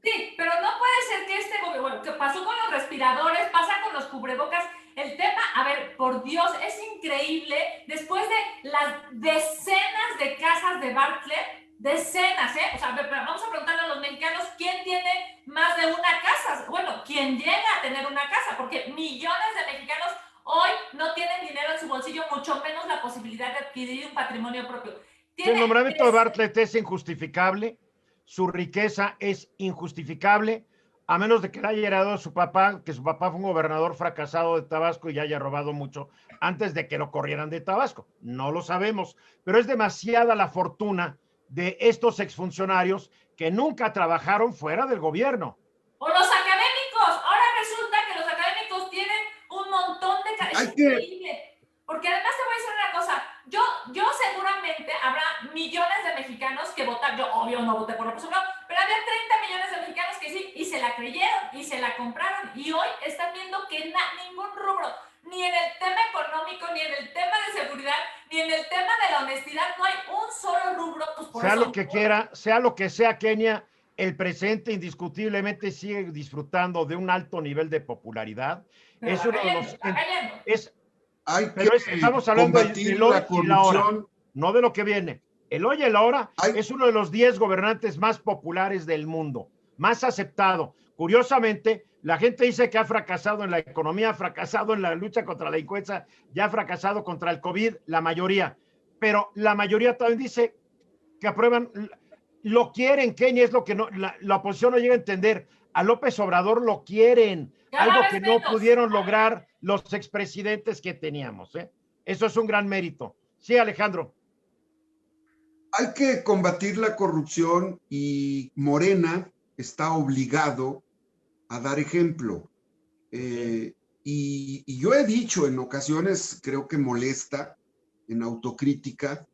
Sí, pero no puede ser que este gobierno, bueno, que pasó con los respiradores, pasa con los cubrebocas. El tema, a ver, por Dios, es increíble, después de las decenas de casas de Bartlett, decenas, o sea, vamos a preguntarle a los mexicanos, ¿quién tiene más de una casa? Bueno, ¿quién llega a tener una casa? Porque millones de mexicanos hoy no tienen dinero en su bolsillo, mucho menos la posibilidad de adquirir un patrimonio propio. El nombramiento de Bartlett es injustificable, su riqueza es injustificable, a menos de que le haya heredado a su papá, que su papá fue un gobernador fracasado de Tabasco y haya robado mucho antes de que lo corrieran de Tabasco. No lo sabemos, pero es demasiada la fortuna de estos exfuncionarios que nunca trabajaron fuera del gobierno. O los académicos. Ahora resulta que los académicos tienen un montón de... Es increíble. Porque además te voy a decir una cosa. Yo seguramente habrá millones de mexicanos que votaron. Yo obvio no voté por López Obrador, pero había 30 millones de mexicanos que sí, y se la creyeron, y se la compraron. Y hoy están viendo que ningún rubro, ni en el tema económico, ni en el tema de seguridad, ni en el tema de la honestidad, no hay un solo rubro. Pues por sea eso, lo que quiera, sea lo que sea, Kenia, el presente indiscutiblemente sigue disfrutando de un alto nivel de popularidad. Pero es uno de los... Estamos hablando del hoy y la hora, no de lo que viene. El hoy y la hora es uno de los 10 gobernantes más populares del mundo, más aceptado. Curiosamente, la gente dice que ha fracasado en la economía, ha fracasado en la lucha contra la delincuencia, ya ha fracasado contra el COVID, la mayoría. Pero la mayoría también dice que aprueban, lo quieren, Kenia, es lo que no, la oposición no llega a entender. A López Obrador lo quieren, algo que no pudieron lograr los expresidentes que teníamos. Eso es un gran mérito. Sí, Alejandro. Hay que combatir la corrupción y Morena está obligado a dar ejemplo. Y yo he dicho en ocasiones, creo que molesta, en autocrítica,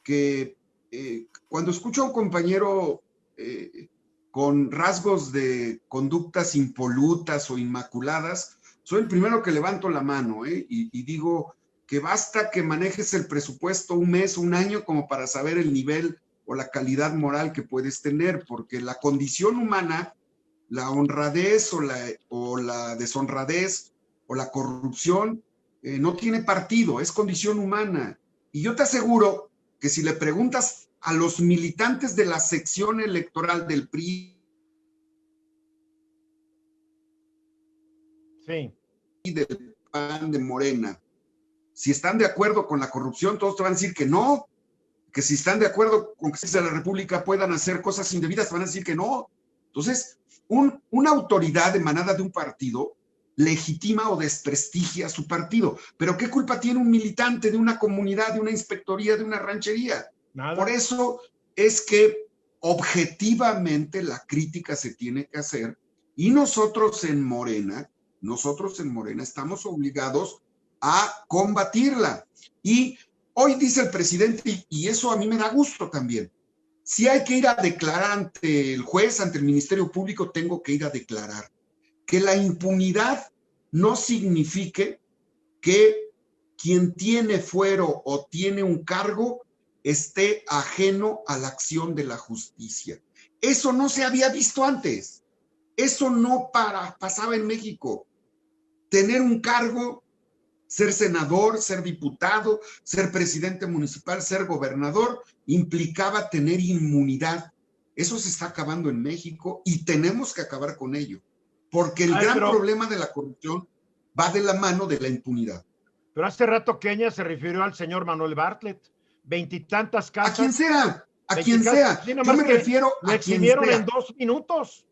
que cuando escucho a un compañero con rasgos de conductas impolutas o inmaculadas, soy el primero que levanto la mano y digo que basta que manejes el presupuesto un mes, un año, como para saber el nivel o la calidad moral que puedes tener, porque la condición humana, la honradez o la deshonradez o la corrupción no tiene partido, es condición humana. Y yo te aseguro que si le preguntas a los militantes de la sección electoral del PRI y del PAN, de Morena, si están de acuerdo con la corrupción, todos te van a decir que no, que si están de acuerdo con que la República puedan hacer cosas indebidas, te van a decir que no. Entonces, una autoridad emanada de un partido legitima o desprestigia a su partido. Pero ¿qué culpa tiene un militante de una comunidad, de una inspectoría, de una ranchería? Nada. Por eso es que objetivamente la crítica se tiene que hacer y nosotros en Morena estamos obligados a combatirla. Y hoy dice el presidente, y eso a mí me da gusto también, si hay que ir a declarar ante el juez, ante el Ministerio Público, tengo que ir a declarar. Que la impunidad no signifique que quien tiene fuero o tiene un cargo esté ajeno a la acción de la justicia. Eso no se había visto antes. Eso no pasaba en México. Tener un cargo Ser senador, ser diputado, ser presidente municipal, ser gobernador, implicaba tener inmunidad. Eso se está acabando en México y tenemos que acabar con ello, porque el gran problema de la corrupción va de la mano de la impunidad. Pero hace rato Kenia se refirió al señor Manuel Bartlett. 20 y tantas casas. A quien sea, a quien sea. Sí, yo me refiero a quien sea. Lo eximieron en 2 minutos.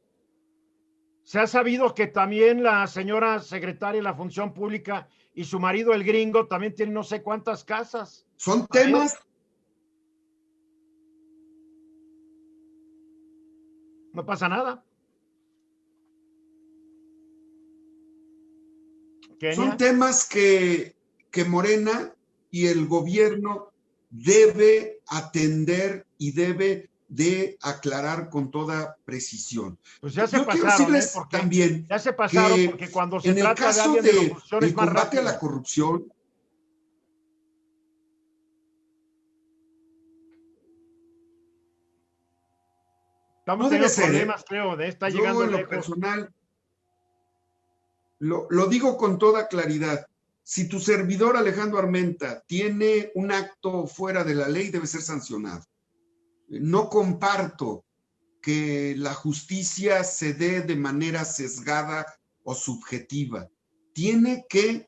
Se ha sabido que también la señora secretaria de la Función Pública y su marido, el gringo, también tienen no sé cuántas casas. Son temas. No pasa nada. ¿Kenia? Son temas que Morena y el gobierno debe atender y debe de aclarar con toda precisión. Pues ya se pasaron, porque también ya se pasaron, porque cuando se trata de alguien de la corrupción es más rápido. Combate a la corrupción, estamos teniendo problemas, creo, está llegando en lo lejos. Personal, lo digo con toda claridad. Si tu servidor Alejandro Armenta tiene un acto fuera de la ley, debe ser sancionado. No comparto que la justicia se dé de manera sesgada o subjetiva. Tiene que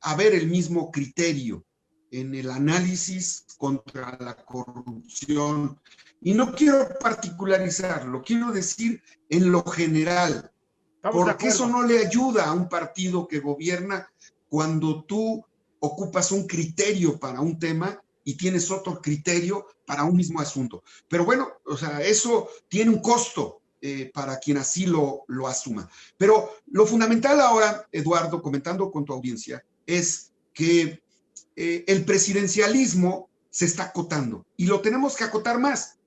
haber el mismo criterio en el análisis contra la corrupción. Y no quiero particularizarlo, quiero decir en lo general, porque eso no le ayuda a un partido que gobierna cuando tú ocupas un criterio para un tema y tienes otro criterio para un mismo asunto. Pero bueno, o sea, eso tiene un costo para quien así lo asuma. Pero lo fundamental ahora, Eduardo, comentando con tu audiencia, es que el presidencialismo se está acotando y lo tenemos que acotar más.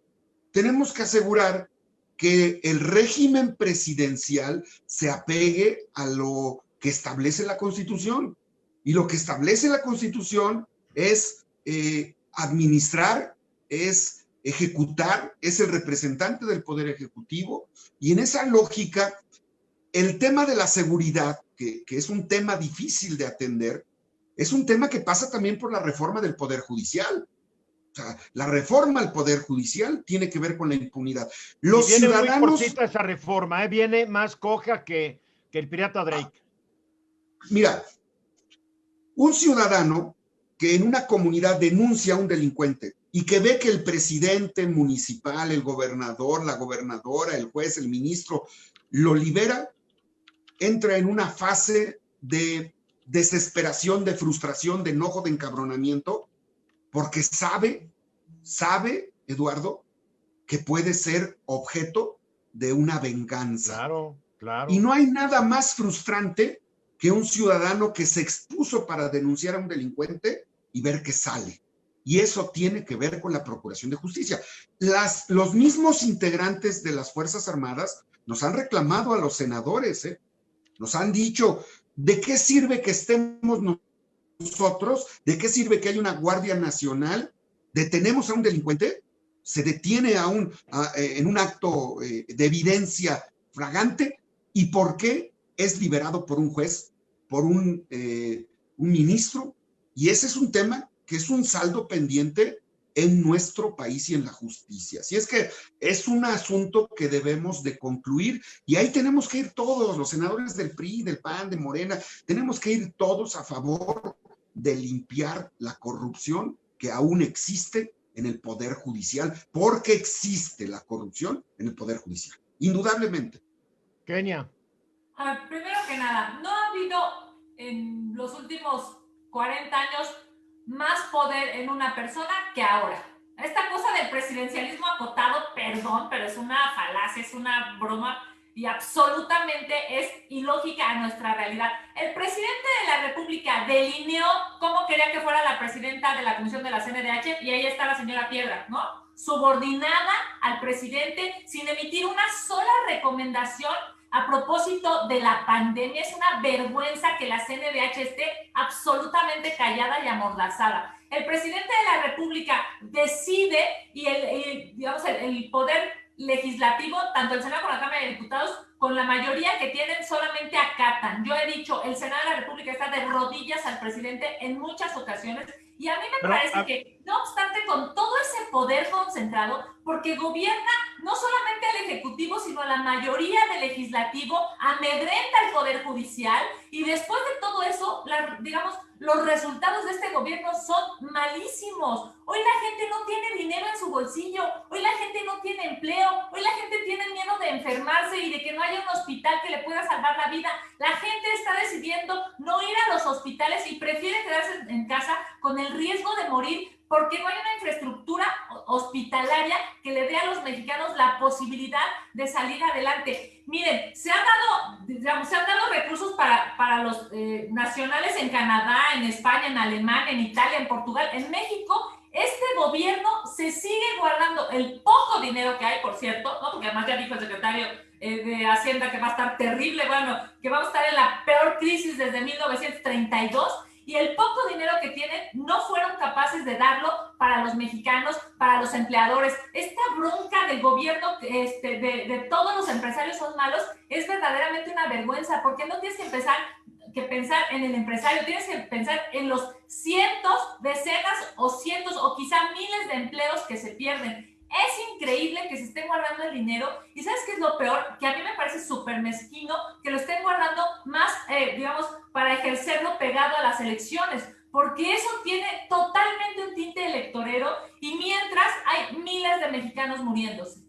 Tenemos que asegurar que el régimen presidencial se apegue a lo que establece la Constitución. Y lo que establece la Constitución es administrar, es ejecutar, es el representante del Poder Ejecutivo. Y en esa lógica, el tema de la seguridad, que es un tema difícil de atender, es un tema que pasa también por la reforma del Poder Judicial. O sea, la reforma al Poder Judicial tiene que ver con la impunidad. Los ciudadanos... Muy cortita esa reforma, viene más coja que el pirata Drake. Mira, un ciudadano que en una comunidad denuncia a un delincuente y que ve que el presidente municipal, el gobernador, la gobernadora, el juez, el ministro, lo libera, entra en una fase de desesperación, de frustración, de enojo, de encabronamiento, porque sabe, Eduardo, que puede ser objeto de una venganza. Claro, claro. Y no hay nada más frustrante que un ciudadano que se expuso para denunciar a un delincuente y ver que sale. Y eso tiene que ver con la Procuración de Justicia. Los mismos integrantes de las Fuerzas Armadas nos han reclamado a los senadores, nos han dicho, ¿de qué sirve que estemos nosotros? ¿De qué sirve que haya una Guardia Nacional? ¿Detenemos a un delincuente? ¿Se detiene en un acto de evidencia flagrante? ¿Y por qué es liberado por un juez, por un ministro? Y ese es un tema que es un saldo pendiente en nuestro país y en la justicia. Así es que es un asunto que debemos de concluir y ahí tenemos que ir todos, los senadores del PRI, del PAN, de Morena, tenemos que ir todos a favor de limpiar la corrupción que aún existe en el Poder Judicial, porque existe la corrupción en el Poder Judicial, indudablemente. Kenia. Primero que nada, no ha habido en los últimos 40 años más poder en una persona que ahora. Esta cosa del presidencialismo acotado, perdón, pero es una falacia, es una broma y absolutamente es ilógica a nuestra realidad. El presidente de la República delineó cómo quería que fuera la presidenta de la Comisión de la CNDH y ahí está la señora Piedra, ¿no? Subordinada al presidente sin emitir una sola recomendación a propósito de la pandemia. Es una vergüenza que la CNDH esté absolutamente callada y amordazada. El presidente de la República decide y el poder legislativo, tanto el Senado como la Cámara de Diputados, con la mayoría que tienen, solamente acatan. Yo he dicho, el Senado de la República está de rodillas al presidente en muchas ocasiones, y a mí me parece que, no obstante, con todo ese poder concentrado, porque gobierna no solamente al Ejecutivo, sino a la mayoría del Legislativo, amedrenta al Poder Judicial, y después de todo eso, digamos, los resultados de este gobierno son malísimos. Hoy la gente no tiene dinero en su bolsillo, hoy la gente no tiene empleo, hoy la gente tiene miedo de enfermarse y de que no haya un hospital que le pueda salvar la vida. La gente está decidiendo no ir a los hospitales y prefiere quedarse en casa con el riesgo de morir porque no hay una infraestructura hospitalaria que le dé a los mexicanos la posibilidad de salir adelante. Miren, se han dado recursos para los nacionales en Canadá, en España, en Alemania, en Italia, en Portugal, en México. Este gobierno se sigue guardando el poco dinero que hay, por cierto, ¿no? Porque además ya dijo el secretario de Hacienda que va a estar terrible, bueno, que vamos a estar en la peor crisis desde 1932, y el poco dinero que tienen no fueron capaces de darlo para los mexicanos, para los empleadores. Esta bronca del gobierno, de todos los empresarios son malos, es verdaderamente una vergüenza, porque no tienes que pensar en el empresario, tienes que pensar en los cientos, decenas o cientos o quizá miles de empleos que se pierden. Es increíble que se esté guardando el dinero, y ¿sabes qué es lo peor? Que a mí me parece súper mezquino que lo estén guardando más, digamos, para ejercerlo pegado a las elecciones, porque eso tiene totalmente un tinte electorero, y mientras hay miles de mexicanos muriéndose.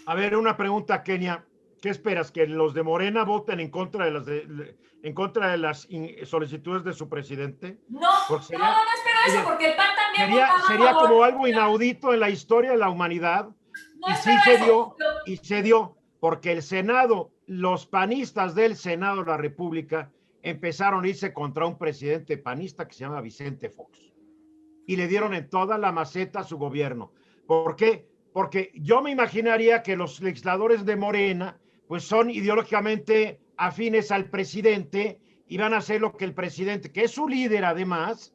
A ver, una pregunta, Kenia. ¿Qué esperas? ¿Que los de Morena voten en contra de las solicitudes de su presidente? No espero eso, porque el PAN también sería como algo inaudito en la historia de la humanidad. No, y sí se dio, porque el Senado, los panistas del Senado de la República empezaron a irse contra un presidente panista que se llama Vicente Fox, y le dieron en toda la maceta a su gobierno. ¿Por qué? Porque yo me imaginaría que los legisladores de Morena pues son ideológicamente afines al presidente y van a hacer lo que el presidente, que es su líder además,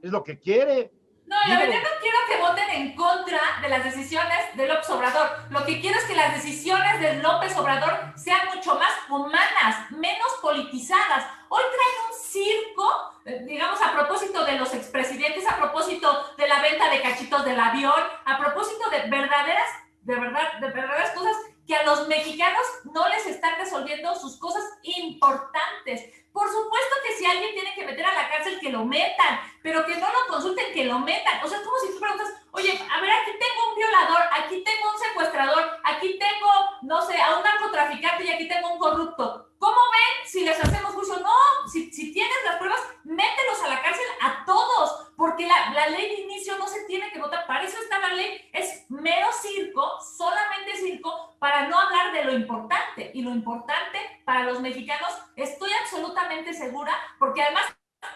es lo que quiere. No, la verdad no quiero que voten en contra de las decisiones de López Obrador. Lo que quiero es que las decisiones de López Obrador sean mucho más humanas, menos politizadas. Hoy traen un circo, digamos, a propósito de los expresidentes, a propósito de la venta de cachitos del avión, a propósito de verdaderas cosas que a los mexicanos no les están resolviendo sus cosas importantes. Por supuesto que si alguien tiene que meter a la cárcel, que lo metan, pero que no lo consulten, que lo metan. O sea, es como si tú preguntas, oye, a ver, aquí tengo un violador, aquí tengo un secuestrador, aquí tengo, no sé, a un narcotraficante y aquí tengo un corrupto. ¿Cómo ven si les hacemos juicio? No, si tienes las pruebas, mételos a la cárcel a todos, porque la ley de inicio no se tiene que votar. Para eso está la ley, es mero circo, solamente circo, para no hablar de lo importante. Y lo importante para los mexicanos, estoy absolutamente segura, porque además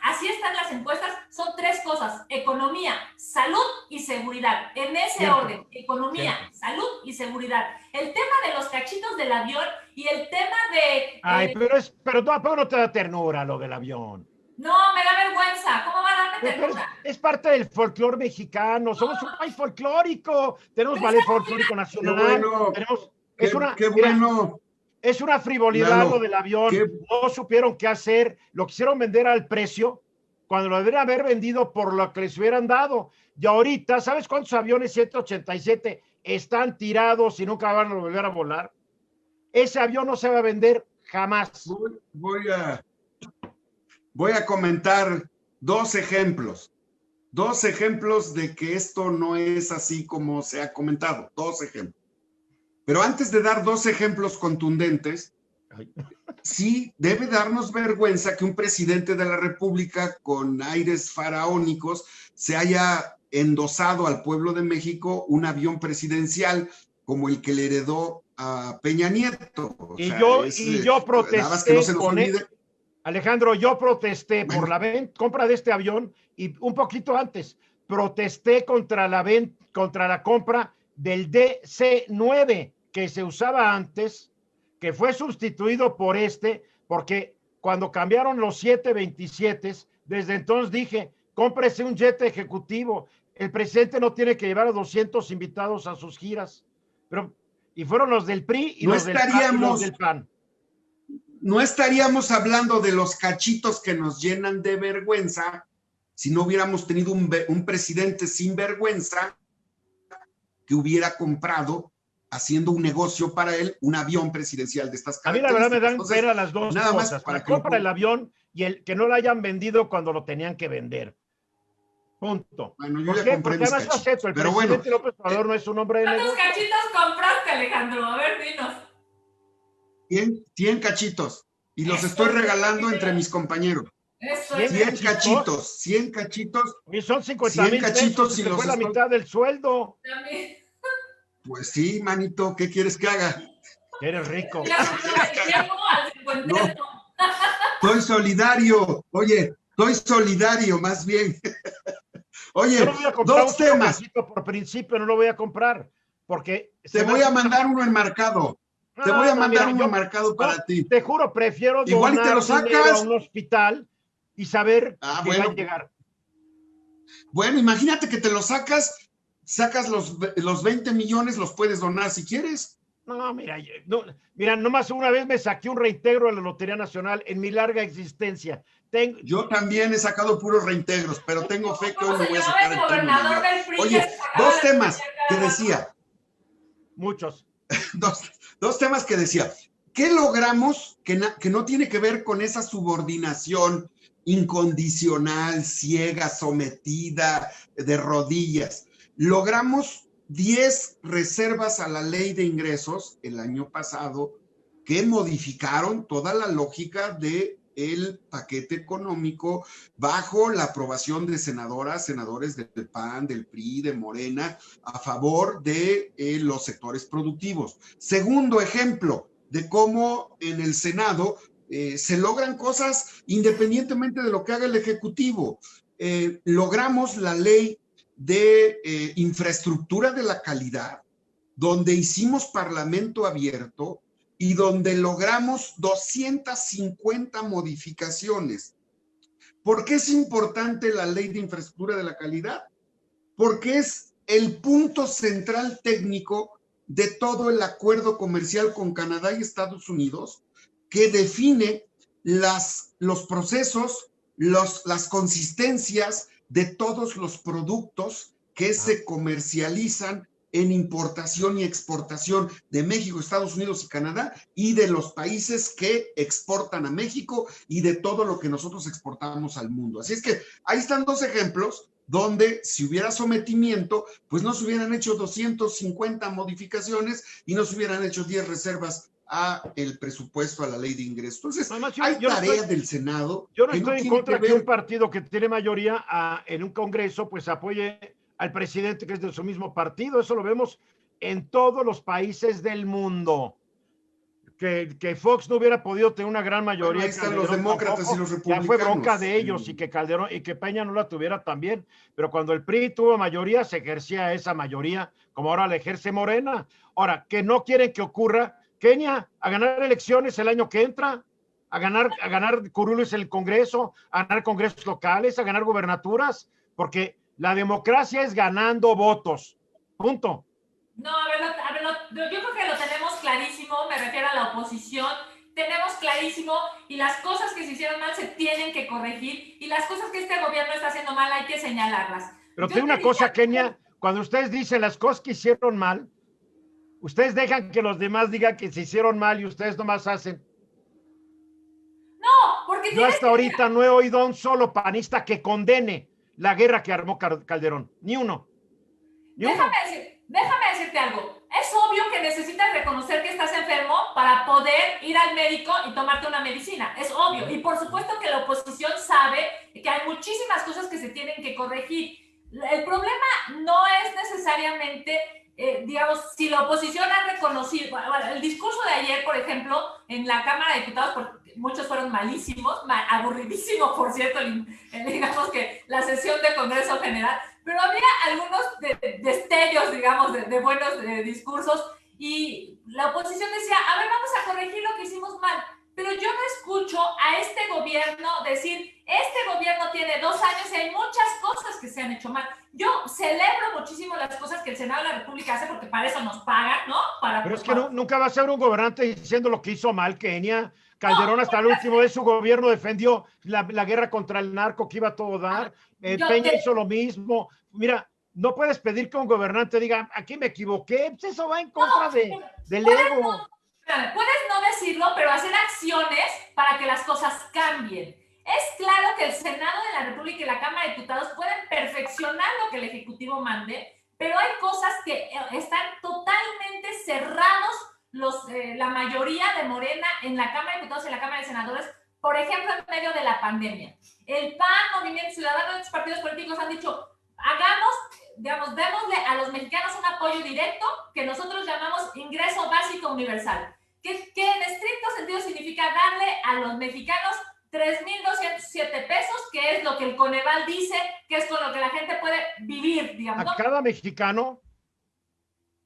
así están las encuestas, son tres cosas: economía, salud y seguridad. En ese orden: economía, salud y seguridad. El tema de los cachitos del avión y el tema de... Ay, pero no te da ternura lo del avión. No, me da vergüenza. ¿Cómo va a darme ternura? Es parte del folclore mexicano. Somos un país folclórico. Tenemos ballet folclórico nacional. Bueno, Es una frivolidad lo del avión. No supieron qué hacer. Lo quisieron vender al precio cuando lo deberían haber vendido por lo que les hubieran dado. Y ahorita, ¿sabes cuántos aviones 787 están tirados y nunca van a volver a volar? Ese avión no se va a vender jamás. Voy a comentar dos ejemplos de que esto no es así como se ha comentado. Dos ejemplos. Pero antes de dar dos ejemplos contundentes, sí debe darnos vergüenza que un presidente de la República con aires faraónicos se haya endosado al pueblo de México un avión presidencial como el que le heredó a Peña Nieto. Yo protesté Alejandro, yo protesté por la compra de este avión, y un poquito antes protesté contra la compra del DC-9 que se usaba antes, que fue sustituido por porque cuando cambiaron los 727, desde entonces dije, cómprese un jet ejecutivo. el presidente no tiene que llevar a 200 invitados a sus giras. Y fueron los del PRI y, no los del PAN. No estaríamos hablando de los cachitos que nos llenan de vergüenza si no hubiéramos tenido un presidente sin vergüenza que hubiera comprado, haciendo un negocio para él, un avión presidencial de estas características. A mí la verdad me dan pena las dos nada cosas. Más para que compra el avión y el que no lo hayan vendido cuando lo tenían que vender. Punto. Bueno, yo ya compré mis cachitos. Acepto, el pero presidente bueno, López Obrador no es un hombre de negocio. ¿Cuántos cachitos compraste, Alejandro? A ver, dinos. 100 cachitos. Y los estoy regalando entre mis compañeros. 100 cachitos. 100 cachitos. Y son 50,000 cachitos pesos, y fue la mitad del sueldo. También. Pues sí, manito, ¿qué quieres que haga? Eres rico. No, soy solidario. Oye, soy solidario, más bien. Oye, dos temas. Por principio no lo voy a comprar, porque... Te voy a mandar uno enmarcado. Te voy a mandar uno enmarcado para ti. Te juro, prefiero igual donar te lo sacas a un hospital y saber que bueno, va a llegar. Bueno, imagínate que te lo sacas los 20 millones, los puedes donar si quieres. No, mira, nomás una vez me saqué un reintegro de la Lotería Nacional en mi larga existencia. Yo también he sacado puros reintegros, pero tengo fe que hoy me voy a sacar el premio. Oye, dos temas que decía. Muchos. Dos temas que decía. ¿Qué logramos que no tiene que ver con esa subordinación incondicional, ciega, sometida, de rodillas? Logramos 10 reservas a la ley de ingresos el año pasado que modificaron toda la lógica del paquete económico bajo la aprobación de senadores del PAN, del PRI, de Morena, a favor de los sectores productivos. Segundo ejemplo de cómo en el Senado se logran cosas independientemente de lo que haga el Ejecutivo. Logramos la ley de infraestructura de la calidad, donde hicimos parlamento abierto y donde logramos 250 modificaciones. ¿Por qué es importante la ley de infraestructura de la calidad? Porque es el punto central técnico de todo el acuerdo comercial con Canadá y Estados Unidos, que define los procesos, las consistencias de todos los productos que se comercializan en importación y exportación de México, Estados Unidos y Canadá, y de los países que exportan a México y de todo lo que nosotros exportamos al mundo. Así es que ahí están dos ejemplos donde si hubiera sometimiento, pues no se hubieran hecho 250 modificaciones y no se hubieran hecho 10 reservas a el presupuesto, a la ley de ingresos. Entonces, hay tarea del Senado. Yo no estoy en contra que un partido que tiene mayoría en un Congreso, pues apoye al presidente que es de su mismo partido. Eso lo vemos en todos los países del mundo. Que Fox no hubiera podido tener una gran mayoría. Bueno, ahí están los demócratas tampoco, y los republicanos. Ya fue bronca de ellos y que Calderón y que Peña no la tuviera también. Pero cuando el PRI tuvo mayoría, se ejercía esa mayoría, como ahora la ejerce Morena. Ahora, que no quieren que ocurra, Kenia, a ganar elecciones el año que entra, a ganar curules en el Congreso, a ganar congresos locales, a ganar gubernaturas, porque la democracia es ganando votos. Punto. No, a ver, yo creo que lo tenemos clarísimo, me refiero a la oposición, tenemos clarísimo, y las cosas que se hicieron mal se tienen que corregir, y las cosas que este gobierno está haciendo mal hay que señalarlas. Pero tengo una cosa, Kenia, cuando ustedes dicen las cosas que hicieron mal, ustedes dejan que los demás digan que se hicieron mal y ustedes nomás hacen. No, porque... Yo hasta ahorita no he oído a un solo panista que condene la guerra que armó Calderón, ni uno. Déjame decirte algo. Es obvio que necesitas reconocer que estás enfermo para poder ir al médico y tomarte una medicina. Es obvio. Y por supuesto que la oposición sabe que hay muchísimas cosas que se tienen que corregir. El problema no es necesariamente, digamos, si la oposición ha reconocido... Bueno, el discurso de ayer, por ejemplo, en la Cámara de Diputados, porque muchos fueron malísimos, aburridísimos, por cierto, digamos que la sesión de Congreso General... Pero había algunos destellos, digamos, de buenos discursos, y la oposición decía, a ver, vamos a corregir lo que hicimos mal. Pero yo no escucho a este gobierno decir, este gobierno tiene 2 años y hay muchas cosas que se han hecho mal. Yo celebro muchísimo las cosas que el Senado de la República hace porque para eso nos pagan, ¿no? Pero es que nunca va a ser un gobernante diciendo lo que hizo mal Kenia. Calderón hasta el último de su gobierno defendió la guerra contra el narco que iba a todo dar. Peña hizo lo mismo. Mira, no puedes pedir que un gobernante diga, aquí me equivoqué. Pues eso va en contra del ego. Puedes no decirlo, pero hacer acciones para que las cosas cambien. Es claro que el Senado de la República y la Cámara de Diputados pueden perfeccionar lo que el Ejecutivo mande, pero hay cosas que están totalmente cerrados la mayoría de Morena en la Cámara de Diputados y la Cámara de Senadores, por ejemplo, en medio de la pandemia. El PAN, Movimiento Ciudadano y otros partidos políticos han dicho, démosle a los mexicanos un apoyo directo que nosotros llamamos ingreso básico universal, que en estricto sentido significa darle a los mexicanos 3,207 pesos, que es lo que el Coneval dice, que es con lo que la gente puede vivir, digamos. ¿A cada mexicano?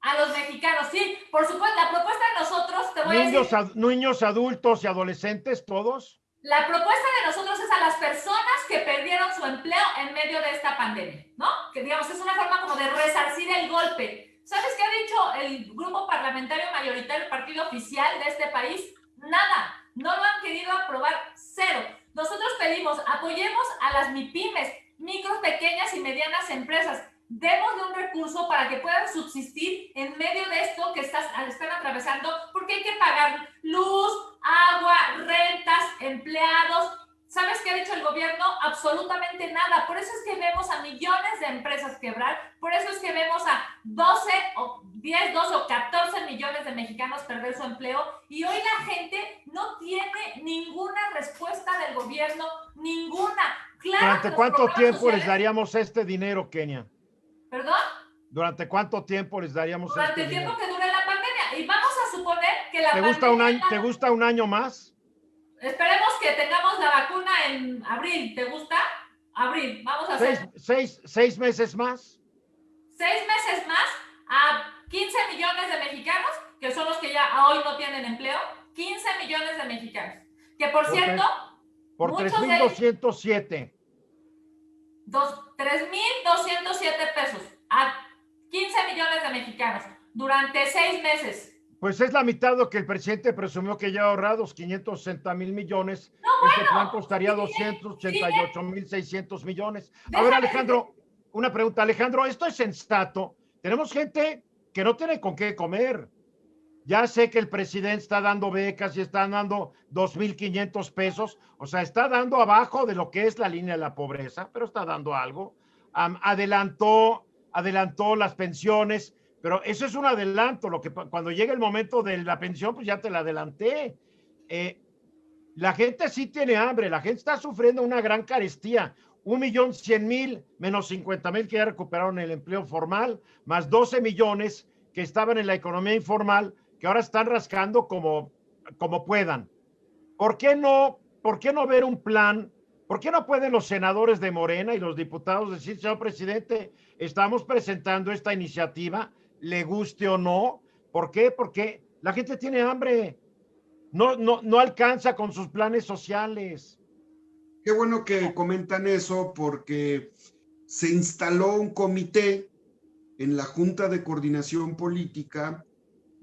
A los mexicanos, sí. Por supuesto, la propuesta de nosotros, te voy a decir... Niños, adultos y adolescentes, todos. La propuesta de nosotros es a las personas que perdieron su empleo en medio de esta pandemia, ¿no? Que digamos, es una forma como de resarcir el golpe. ¿Sabes qué ha dicho el grupo parlamentario mayoritario, el partido oficial de este país? Nada. No lo han querido aprobar, cero. Nosotros pedimos, apoyemos a las MIPYMES, micro, pequeñas y medianas empresas. Démosle un recurso para que puedan subsistir en medio de esto que están atravesando, porque hay que pagar luz, agua, rentas, empleados. ¿Sabes qué ha dicho el gobierno? Absolutamente nada. Por eso es que vemos a millones de empresas quebrar, por eso es que vemos a 10, 12 o 14 millones de mexicanos perder su empleo, y hoy la gente no tiene ninguna respuesta del gobierno, ninguna. Claro. ¿Durante cuánto tiempo les daríamos este dinero, Kenia? ¿Perdón? ¿Durante cuánto tiempo les daríamos Durante el tiempo que dure la pandemia. Y vamos a suponer que la pandemia... ¿Te gusta un año más? Esperemos que tengamos la vacuna en abril. ¿Te gusta? Abril. Vamos a hacer... ¿6 meses más? 6 meses más a 15 millones de mexicanos, que son los que ya hoy no tienen empleo. 15 millones de mexicanos. Que por cierto... Por 3,207. 3,207 pesos a 15 millones de mexicanos durante 6 meses. Pues es la mitad de lo que el presidente presumió que ya ahorrados, 560,000 millones. No, bueno, este plan costaría 288,600 millones. A ver, Alejandro, una pregunta. Alejandro, ¿esto es sensato? Tenemos gente que no tiene con qué comer. Ya sé que el presidente está dando becas y está dando 2,500 pesos, o sea, está dando abajo de lo que es la línea de la pobreza, pero está dando algo. Adelantó las pensiones, pero eso es un adelanto. Lo que cuando llegue el momento de la pensión, pues ya te la adelanté. La gente sí tiene hambre, la gente está sufriendo una gran carestía. 1,100,000 menos 50,000 que ya recuperaron el empleo formal, más 12 millones que estaban en la economía informal, que ahora están rascando como puedan. ¿Por qué no ver un plan? ¿Por qué no pueden los senadores de Morena y los diputados decir, señor presidente, estamos presentando esta iniciativa, le guste o no? ¿Por qué? Porque la gente tiene hambre, no alcanza con sus planes sociales. Qué bueno que comentan eso, porque se instaló un comité en la Junta de Coordinación Política,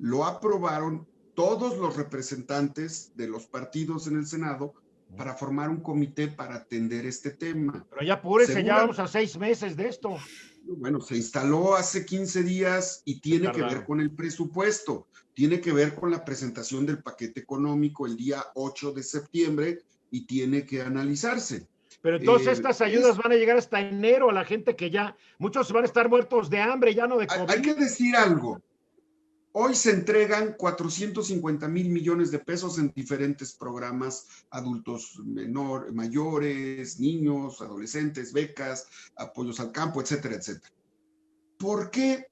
lo aprobaron todos los representantes de los partidos en el Senado para formar un comité para atender este tema. Pero ya apúrese, ya vamos a 6 meses de esto. Bueno, se instaló hace 15 días y tiene que ver con el presupuesto, tiene que ver con la presentación del paquete económico el día 8 de septiembre y tiene que analizarse. Pero entonces estas ayudas van a llegar hasta enero a la gente que ya, muchos van a estar muertos de hambre, ya no de COVID. Hay que decir algo. Hoy se entregan 450,000 millones de pesos en diferentes programas, adultos mayores, niños, adolescentes, becas, apoyos al campo, etcétera, etcétera. ¿Por qué?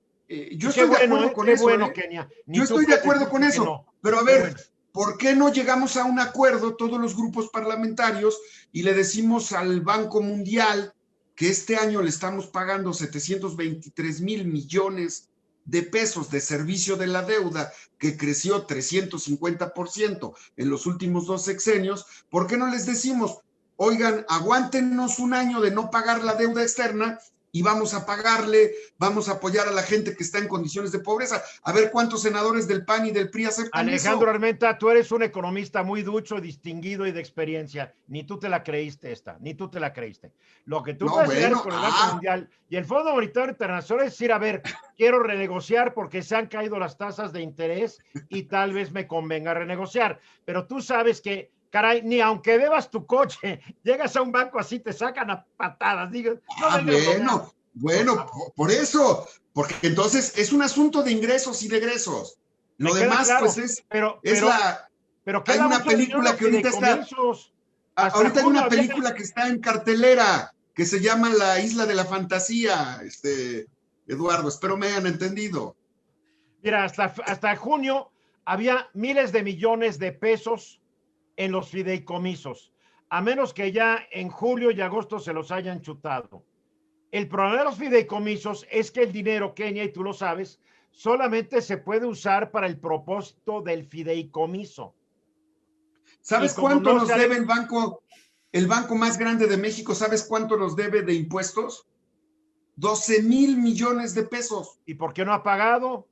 Yo estoy de acuerdo con eso. Kenia. Yo estoy de acuerdo con eso. Pero a ver, ¿por qué no llegamos a un acuerdo todos los grupos parlamentarios y le decimos al Banco Mundial que este año le estamos pagando 723,000 millones de pesos de servicio de la deuda, que creció 350% en los últimos 2 sexenios, ¿por qué no les decimos, oigan, aguántenos un año de no pagar la deuda externa y vamos a pagarle, vamos a apoyar a la gente que está en condiciones de pobreza? A ver cuántos senadores del PAN y del PRI aceptan Alejandro eso. Armenta, tú eres un economista muy ducho, distinguido y de experiencia. Ni tú te la creíste ni tú te la creíste. Lo que tú No, puedes bueno, hacer con el Banco Mundial y el Fondo Monetario Internacional es decir, a ver, quiero renegociar porque se han caído las tasas de interés y tal vez me convenga renegociar. Pero tú sabes que, caray, ni aunque bebas tu coche, llegas a un banco así, te sacan a patadas. Digo, no bueno, por eso, porque entonces es un asunto de ingresos y de egresos. Lo demás, claro, pues hay una película que ahorita está, ahorita hay una película que está en cartelera, que se llama La Isla de la Fantasía, Eduardo, espero me hayan entendido. Mira, hasta junio había miles de millones de pesos en los fideicomisos, a menos que ya en julio y agosto se los hayan chutado. El problema de los fideicomisos es que el dinero, Kenia, y tú lo sabes, solamente se puede usar para el propósito del fideicomiso. ¿Sabes cuánto nos debe el banco más grande de México? ¿Sabes cuánto nos debe de impuestos? 12,000 millones de pesos. ¿Y por qué no ha pagado?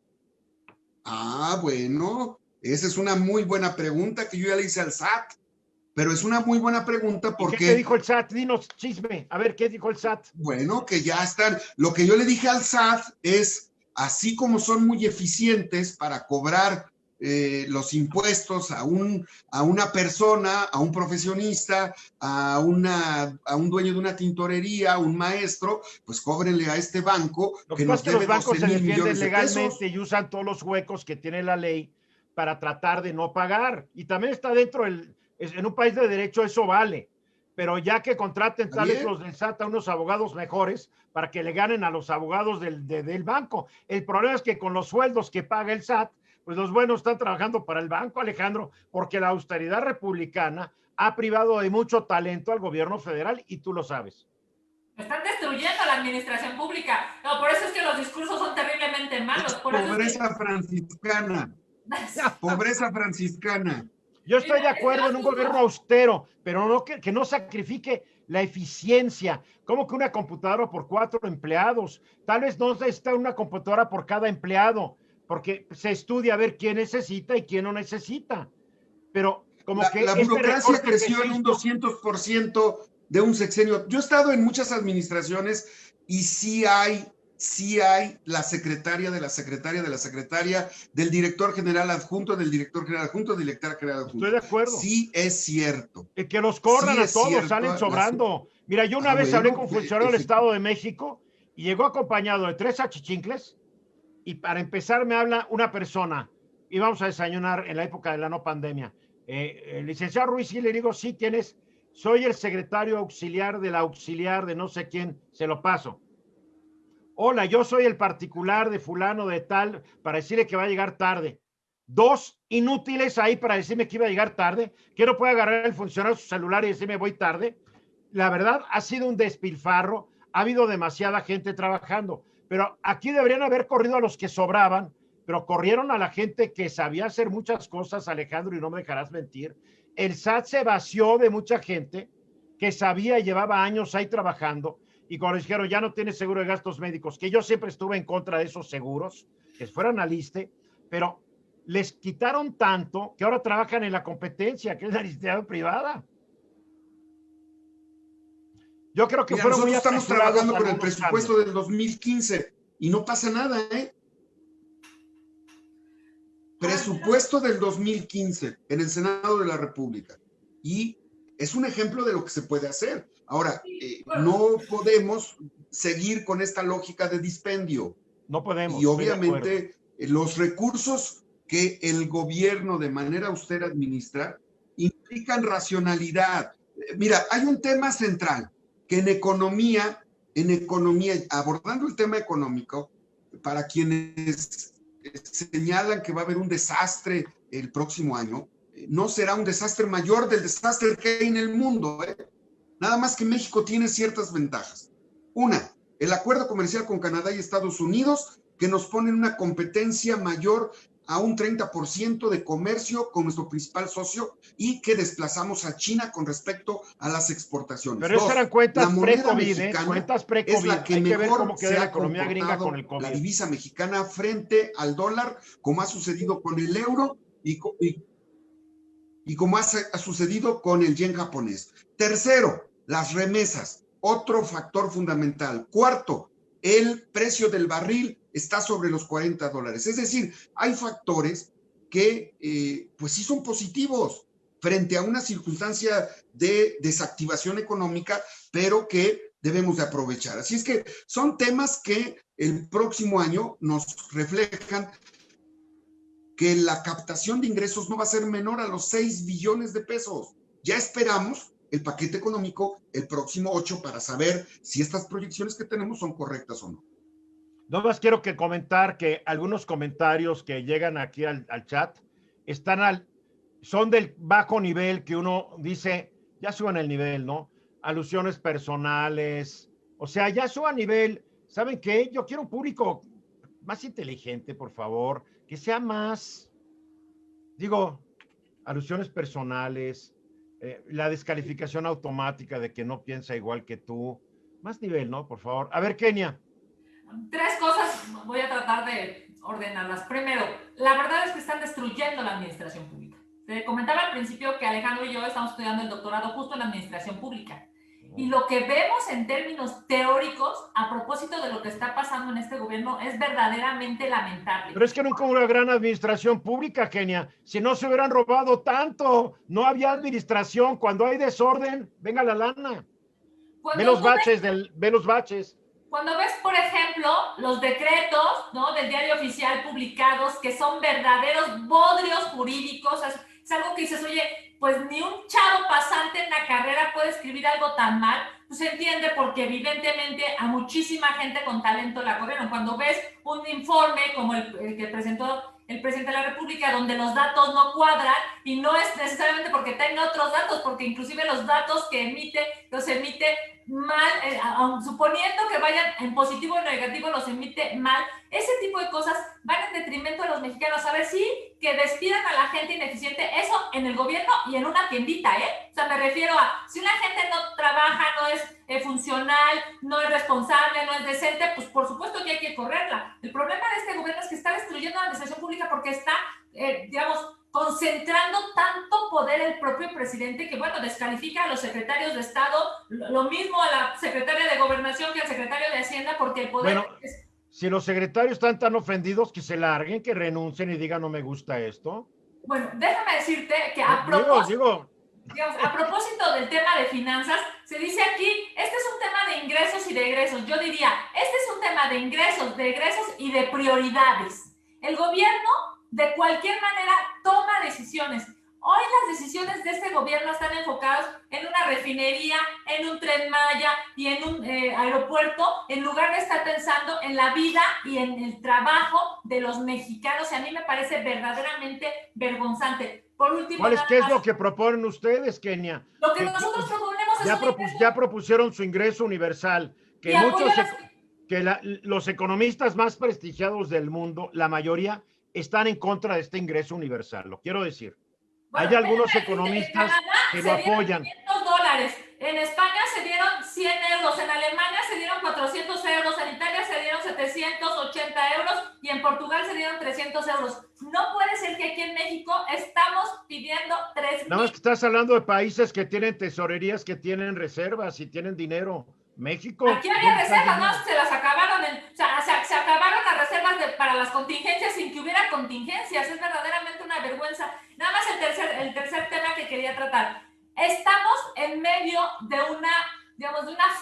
Ah, bueno, esa es una muy buena pregunta que yo ya le hice al SAT. Pero es una muy buena pregunta porque... ¿Qué te dijo el SAT? Dinos, chisme. A ver, ¿qué dijo el SAT? Bueno, que ya están... Lo que yo le dije al SAT es, así como son muy eficientes para cobrar los impuestos a una persona, a un profesionista, a un dueño de una tintorería, a un maestro, pues cóbrenle a este banco que nos debe 12,000 millones de pesos. Legalmente y usan todos los huecos que tiene la ley para tratar de no pagar. Y también está dentro en un país de derecho eso vale, pero ya que contraten tal vez los del SAT a unos abogados mejores para que le ganen a los abogados del banco. El problema es que con los sueldos que paga el SAT, pues los buenos están trabajando para el banco, Alejandro, porque la austeridad republicana ha privado de mucho talento al gobierno federal y tú lo sabes. Están destruyendo la administración pública. No, por eso es que los discursos son terriblemente malos. Pobreza franciscana. Pobreza franciscana. Yo estoy de acuerdo en un gobierno austero, pero no que no sacrifique la eficiencia. ¿Cómo que una computadora por 4 empleados? Tal vez no está una computadora por cada empleado, porque se estudia a ver quién necesita y quién no necesita. Pero como que la burocracia creció en un 200% de un sexenio. Yo he estado en muchas administraciones y sí hay la secretaria de la secretaria de la secretaria, del director general adjunto, del director general adjunto, del director general adjunto. Estoy de acuerdo. Sí es cierto. Que los corran a todos, salen sobrando. Mira, yo una vez hablé con un funcionario del Estado de México y llegó acompañado de 3 achichincles y para empezar me habla una persona. Íbamos a desayunar en la época de la no pandemia. El licenciado Ruiz, y le digo, sí, ¿quién es? Soy el secretario auxiliar de la auxiliar de no sé quién, se lo paso. Hola, yo soy el particular de fulano de tal, para decirle que va a llegar tarde. 2 inútiles ahí para decirme que iba a llegar tarde, que no puede agarrar el funcionario su celular y decirme voy tarde. La verdad, ha sido un despilfarro, ha habido demasiada gente trabajando, pero aquí deberían haber corrido a los que sobraban, pero corrieron a la gente que sabía hacer muchas cosas, Alejandro, y no me dejarás mentir. El SAT se vació de mucha gente que sabía y llevaba años ahí trabajando, y cuando dijeron ya no tiene seguro de gastos médicos, que yo siempre estuve en contra de esos seguros, que fueran al ISSSTE, pero les quitaron tanto que ahora trabajan en la competencia, que es la iniciativa privada. Yo creo que nosotros estamos trabajando con el presupuesto del 2015 y no pasa nada, ¿eh? Presupuesto del 2015 en el Senado de la República. Y es un ejemplo de lo que se puede hacer. Ahora, no podemos seguir con esta lógica de dispendio. No podemos. Y obviamente los recursos que el gobierno de manera austera administra implican racionalidad. Mira, hay un tema central que en economía, abordando el tema económico, para quienes señalan que va a haber un desastre el próximo año, no será un desastre mayor del desastre que hay en el mundo, ¿eh? Nada más que México tiene ciertas ventajas. Una, el acuerdo comercial con Canadá y Estados Unidos que nos ponen una competencia mayor a un 30% de comercio con nuestro principal socio y que desplazamos a China con respecto a las exportaciones. Pero esas eran La cuentas moneda pre-COVID, mexicana cuentas es pre-COVID. la que Hay que ver mejor cómo queda se la ha economía gringa con comportado, el COVID. la divisa mexicana frente al dólar, como ha sucedido con el euro y como ha sucedido con el yen japonés. Tercero, las remesas, otro factor fundamental. Cuarto, el precio del barril está sobre los $40. Es decir, hay factores que pues sí son positivos frente a una circunstancia de desactivación económica, pero que debemos de aprovechar. Así es que son temas que el próximo año nos reflejan que la captación de ingresos no va a ser menor a los 6 billones de pesos. Ya esperamos el paquete económico el próximo 8 para saber si estas proyecciones que tenemos son correctas o no. No más quiero que comentar que algunos comentarios que llegan aquí al chat son del bajo nivel, que uno dice, ya suban el nivel, ¿no? Alusiones personales, o sea, ya suban nivel. ¿Saben qué? Yo quiero un público más inteligente, por favor, que sea más, digo, alusiones personales, la descalificación automática de que no piensa igual que tú. Más nivel, ¿no? Por favor. A ver, Kenia. 3 cosas, voy a tratar de ordenarlas. Primero, la verdad es que están destruyendo la administración pública. Te comentaba al principio que Alejandro y yo estamos estudiando el doctorado justo en administración pública. Y lo que vemos en términos teóricos, a propósito de lo que está pasando en este gobierno, es verdaderamente lamentable. Pero es que nunca hubo una gran administración pública, Kenia. Si no se hubieran robado tanto, no había administración. Cuando hay desorden, venga la lana. Ve los baches. Cuando ves, por ejemplo, los decretos, ¿no?, del diario oficial publicados, que son verdaderos bodrios jurídicos, es algo que dices, oye, pues ni un chavo pasante en la carrera puede escribir algo tan mal, pues se entiende porque evidentemente a muchísima gente con talento la corrieron. Cuando ves un informe como el que presentó el presidente de la República, donde los datos no cuadran, y no es necesariamente porque tenga otros datos, porque inclusive los datos que emite, los emite mal, suponiendo que vayan en positivo o negativo, los emite mal. Ese tipo de cosas van en detrimento de los mexicanos. A ver, sí, que despidan a la gente ineficiente, eso en el gobierno y en una tiendita, ¿eh? O sea, me refiero a, si una gente no trabaja, no es funcional, no es responsable, no es decente, pues por supuesto que hay que correrla. El problema de este gobierno es que está destruyendo la administración pública porque está, digamos, concentrando tanto poder el propio presidente que, bueno, descalifica a los secretarios de Estado, lo mismo a la secretaria de Gobernación que al secretario de Hacienda, porque el poder... Bueno, si los secretarios están tan ofendidos, que se larguen, que renuncien y digan no me gusta esto. Bueno, déjame decirte que a propósito... Digamos, a propósito del tema de finanzas, se dice aquí, este es un tema de ingresos y de egresos. Yo diría, este es un tema de ingresos y de prioridades. El gobierno, de cualquier manera, toma decisiones. Hoy las decisiones de este gobierno están enfocadas en una refinería, en un Tren Maya y en un aeropuerto, en lugar de estar pensando en la vida y en el trabajo de los mexicanos. Y a mí me parece verdaderamente vergonzante. Por último, ¿qué es lo que proponen ustedes, Kenia? Lo que nosotros proponemos es ya propusieron su ingreso universal, que los economistas más prestigiados del mundo, la mayoría, están en contra de este ingreso universal, lo quiero decir. Bueno, hay algunos economistas que lo apoyan. $500, en España se dieron 100 euros, en Alemania se dieron 400 euros, en Italia se dieron 780 euros y en Portugal se dieron 300 euros. No puede ser que aquí en México estamos pidiendo 3,000. Nada más que estás hablando de países que tienen tesorerías, que tienen reservas y tienen dinero. México. Aquí había reservas, ¿no? Se las acabaron, se acabaron las reservas para las contingencias sin que hubiera contingencias. Es verdaderamente una vergüenza. Nada más el tercer tema que quería tratar. Estamos en medio de una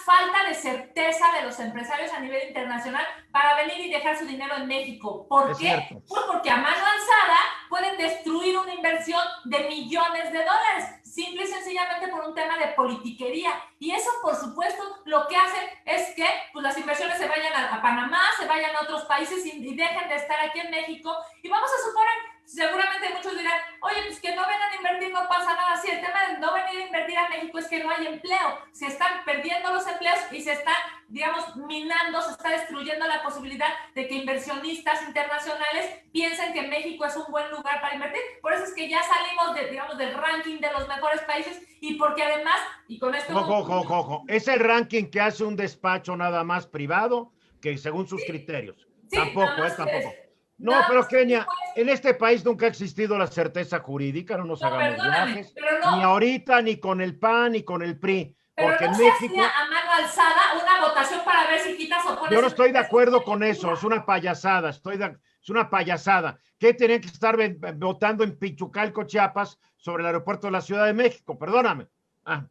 falta de certeza de los empresarios a nivel internacional para venir y dejar su dinero en México. ¿Por qué? Pues porque a mano alzada pueden destruir una inversión de millones de dólares, simple y sencillamente por un tema de politiquería. Y eso, por supuesto, lo que hace es que pues, las inversiones se vayan a Panamá, se vayan a otros países y dejen de estar aquí en México. Y vamos a suponer, seguramente muchos dirán, oye, pues que no vengan a invertir, no pasa nada. Sí, el tema de no venir a invertir a México es que no hay empleo. Se están perdiendo los empleos y se están digamos, minando, se está destruyendo la posibilidad de que inversionistas internacionales piensen que México es un buen lugar para invertir. Por eso es que ya salimos digamos, del ranking de los mejores países y porque además, y con esto... Ojo. Es el ranking que hace un despacho nada más privado que según sus criterios. Sí, Tampoco, más, tampoco. No, pero Kenia, en este país nunca ha existido la certeza jurídica, no nos hagamos viajes, ni ahorita, ni con el PAN, ni con el PRI. Pero porque no en se México, hacía a mano alzada una votación para ver si quitas o pones... Yo no estoy de acuerdo con eso, es una payasada, es una payasada. ¿Qué tenían que estar votando en Pichucalco, Chiapas, sobre el aeropuerto de la Ciudad de México? Perdóname.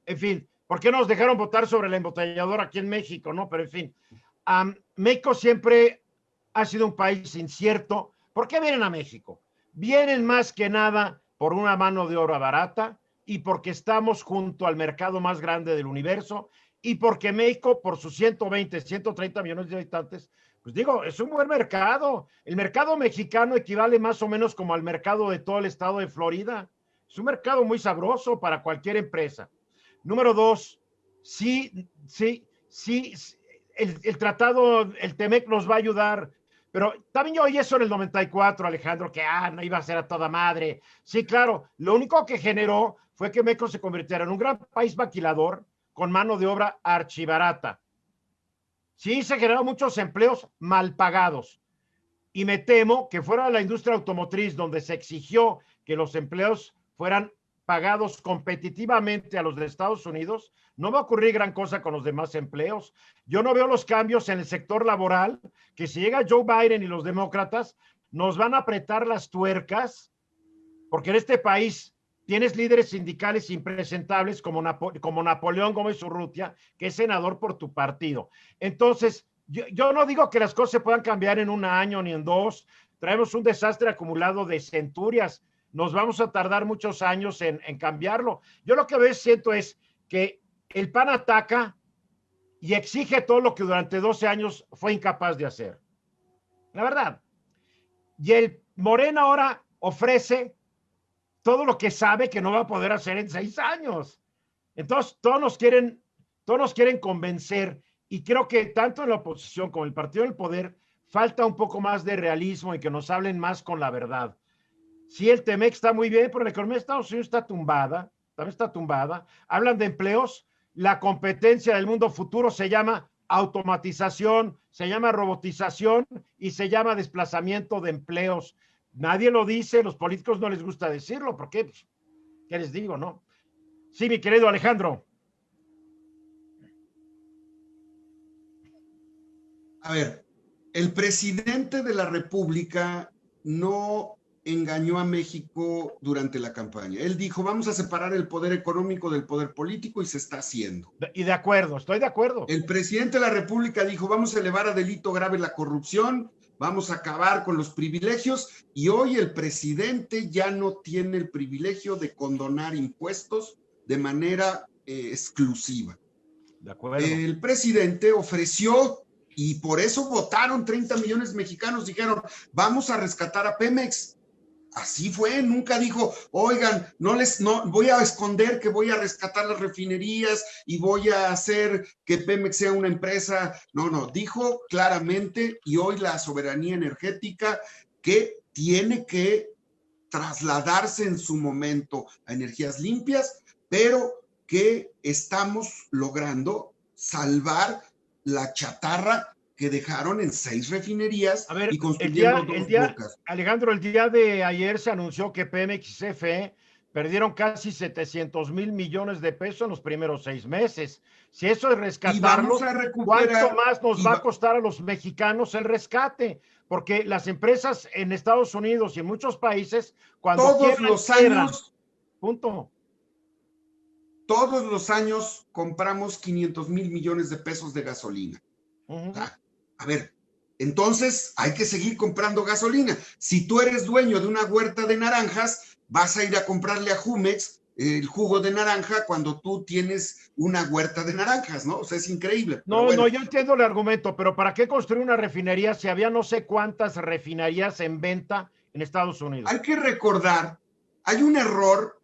En fin, ¿por qué nos dejaron votar sobre el embotellador aquí en México? No, pero en fin. México siempre ha sido un país incierto. ¿Por qué vienen a México? Vienen más que nada por una mano de obra barata y porque estamos junto al mercado más grande del universo y porque México, por sus 120, 130 millones de habitantes, pues digo, es un buen mercado. El mercado mexicano equivale más o menos como al mercado de todo el estado de Florida. Es un mercado muy sabroso para cualquier empresa. Número dos, sí, el tratado, el TEMEC nos va a ayudar, pero también yo oí eso en el 94, Alejandro, que no iba a ser a toda madre. Sí, claro, lo único que generó fue que México se convirtiera en un gran país maquilador con mano de obra archibarata. Sí, se generaron muchos empleos mal pagados. Y me temo que fuera la industria automotriz donde se exigió que los empleos fueran pagados competitivamente a los de Estados Unidos, no va a ocurrir gran cosa con los demás empleos. Yo no veo los cambios en el sector laboral, que si llega Joe Biden y los demócratas, nos van a apretar las tuercas, porque en este país tienes líderes sindicales impresentables como Napoleón Gómez Urrutia, que es senador por tu partido. Entonces, yo no digo que las cosas se puedan cambiar en un año ni en dos. Traemos un desastre acumulado de centurias. Nos vamos a tardar muchos años en cambiarlo. Yo lo que a veces siento es que el PAN ataca y exige todo lo que durante 12 años fue incapaz de hacer. La verdad. Y el Morena ahora ofrece todo lo que sabe que no va a poder hacer en 6 años. Entonces, todos nos quieren convencer, y creo que tanto en la oposición como en el partido del poder falta un poco más de realismo y que nos hablen más con la verdad. Sí, el TEMEC está muy bien, pero la economía de Estados Unidos está tumbada, también está tumbada. Hablan de empleos, la competencia del mundo futuro se llama automatización, se llama robotización y se llama desplazamiento de empleos. Nadie lo dice, los políticos no les gusta decirlo, ¿por qué? Pues, ¿qué les digo, no? Sí, mi querido Alejandro. A ver, el presidente de la República no engañó a México durante la campaña. Él dijo, vamos a separar el poder económico del poder político, y se está haciendo. Y de acuerdo, estoy de acuerdo. El presidente de la República dijo, vamos a elevar a delito grave la corrupción, vamos a acabar con los privilegios, y hoy el presidente ya no tiene el privilegio de condonar impuestos de manera exclusiva. De acuerdo. El presidente ofreció, y por eso votaron 30 millones mexicanos, dijeron, vamos a rescatar a Pemex. Así fue, nunca dijo, oigan, no voy a esconder que voy a rescatar las refinerías y voy a hacer que Pemex sea una empresa. No, dijo claramente, y hoy la soberanía energética, que tiene que trasladarse en su momento a energías limpias, pero que estamos logrando salvar la chatarra que dejaron en 6 refinerías y construyendo 2 bocas. Alejandro, el día de ayer se anunció que Pemex y CFE perdieron casi 700,000 millones de pesos en los primeros 6 meses. Si eso es rescatarlo, ¿cuánto más nos va a costar a los mexicanos el rescate? Porque las empresas en Estados Unidos y en muchos países, cuando todos los años, punto. Todos los años compramos 500,000 millones de pesos de gasolina. A ver, entonces hay que seguir comprando gasolina. Si tú eres dueño de una huerta de naranjas, vas a ir a comprarle a Jumex el jugo de naranja cuando tú tienes una huerta de naranjas, ¿no? O sea, es increíble. No, bueno. No, yo entiendo el argumento, pero ¿para qué construir una refinería si había no sé cuántas refinerías en venta en Estados Unidos? Hay que recordar, hay un error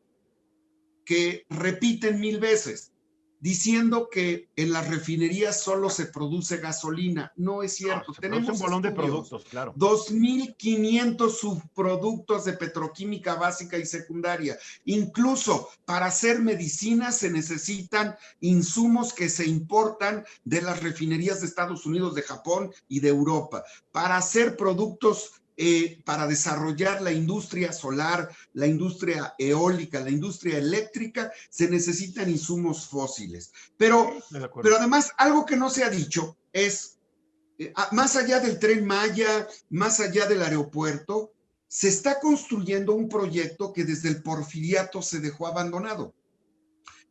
que repiten 1000 veces. diciendo que en las refinerías solo se produce gasolina. No es cierto. No, tenemos un bolón de productos, claro. 2.500 subproductos de petroquímica básica y secundaria. Incluso para hacer medicinas se necesitan insumos que se importan de las refinerías de Estados Unidos, de Japón y de Europa. Para hacer productos para desarrollar la industria solar, la industria eólica, la industria eléctrica, se necesitan insumos fósiles. Pero además, algo que no se ha dicho es, más allá del Tren Maya, más allá del aeropuerto, se está construyendo un proyecto que desde el Porfiriato se dejó abandonado,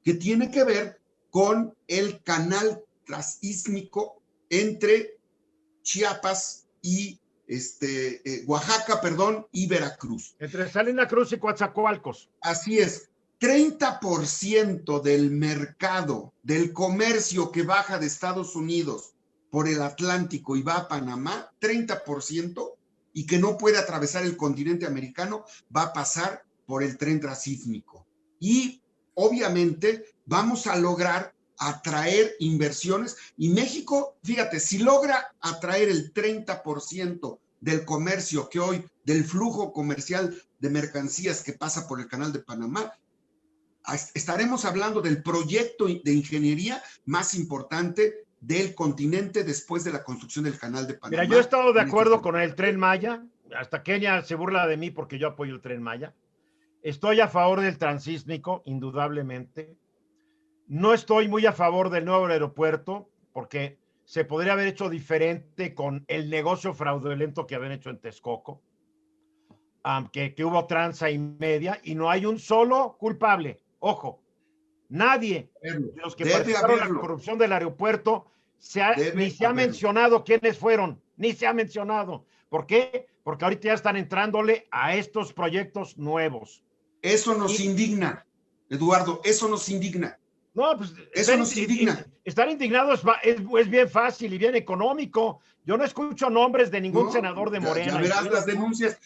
que tiene que ver con el canal transísmico entre Chiapas y Oaxaca, y Veracruz. Entre Salina Cruz y Coatzacoalcos. Así es. 30% del mercado, del comercio que baja de Estados Unidos por el Atlántico y va a Panamá, 30%, y que no puede atravesar el continente americano, va a pasar por el tren transísmico. Y obviamente vamos a lograr atraer inversiones, y México, fíjate, si logra atraer el 30% del comercio que hoy, del flujo comercial de mercancías que pasa por el Canal de Panamá, estaremos hablando del proyecto de ingeniería más importante del continente después de la construcción del Canal de Panamá. Mira, yo he estado de acuerdo con el Tren Maya, hasta Kenia se burla de mí porque yo apoyo el Tren Maya. Estoy a favor del transísmico, indudablemente. No estoy muy a favor del nuevo aeropuerto porque se podría haber hecho diferente con el negocio fraudulento que habían hecho en Texcoco, que hubo tranza y media y no hay un solo culpable. Ojo, nadie de los que participaron en la corrupción del aeropuerto ni se ha mencionado quiénes fueron, ni se ha mencionado. ¿Por qué? Porque ahorita ya están entrándole a estos proyectos nuevos. Eso nos indigna, Eduardo, eso nos indigna. No, pues eso nos indigna. Estar indignado es bien fácil y bien económico. Yo no escucho nombres de ningún senador de Morena. Ya verás las denuncias.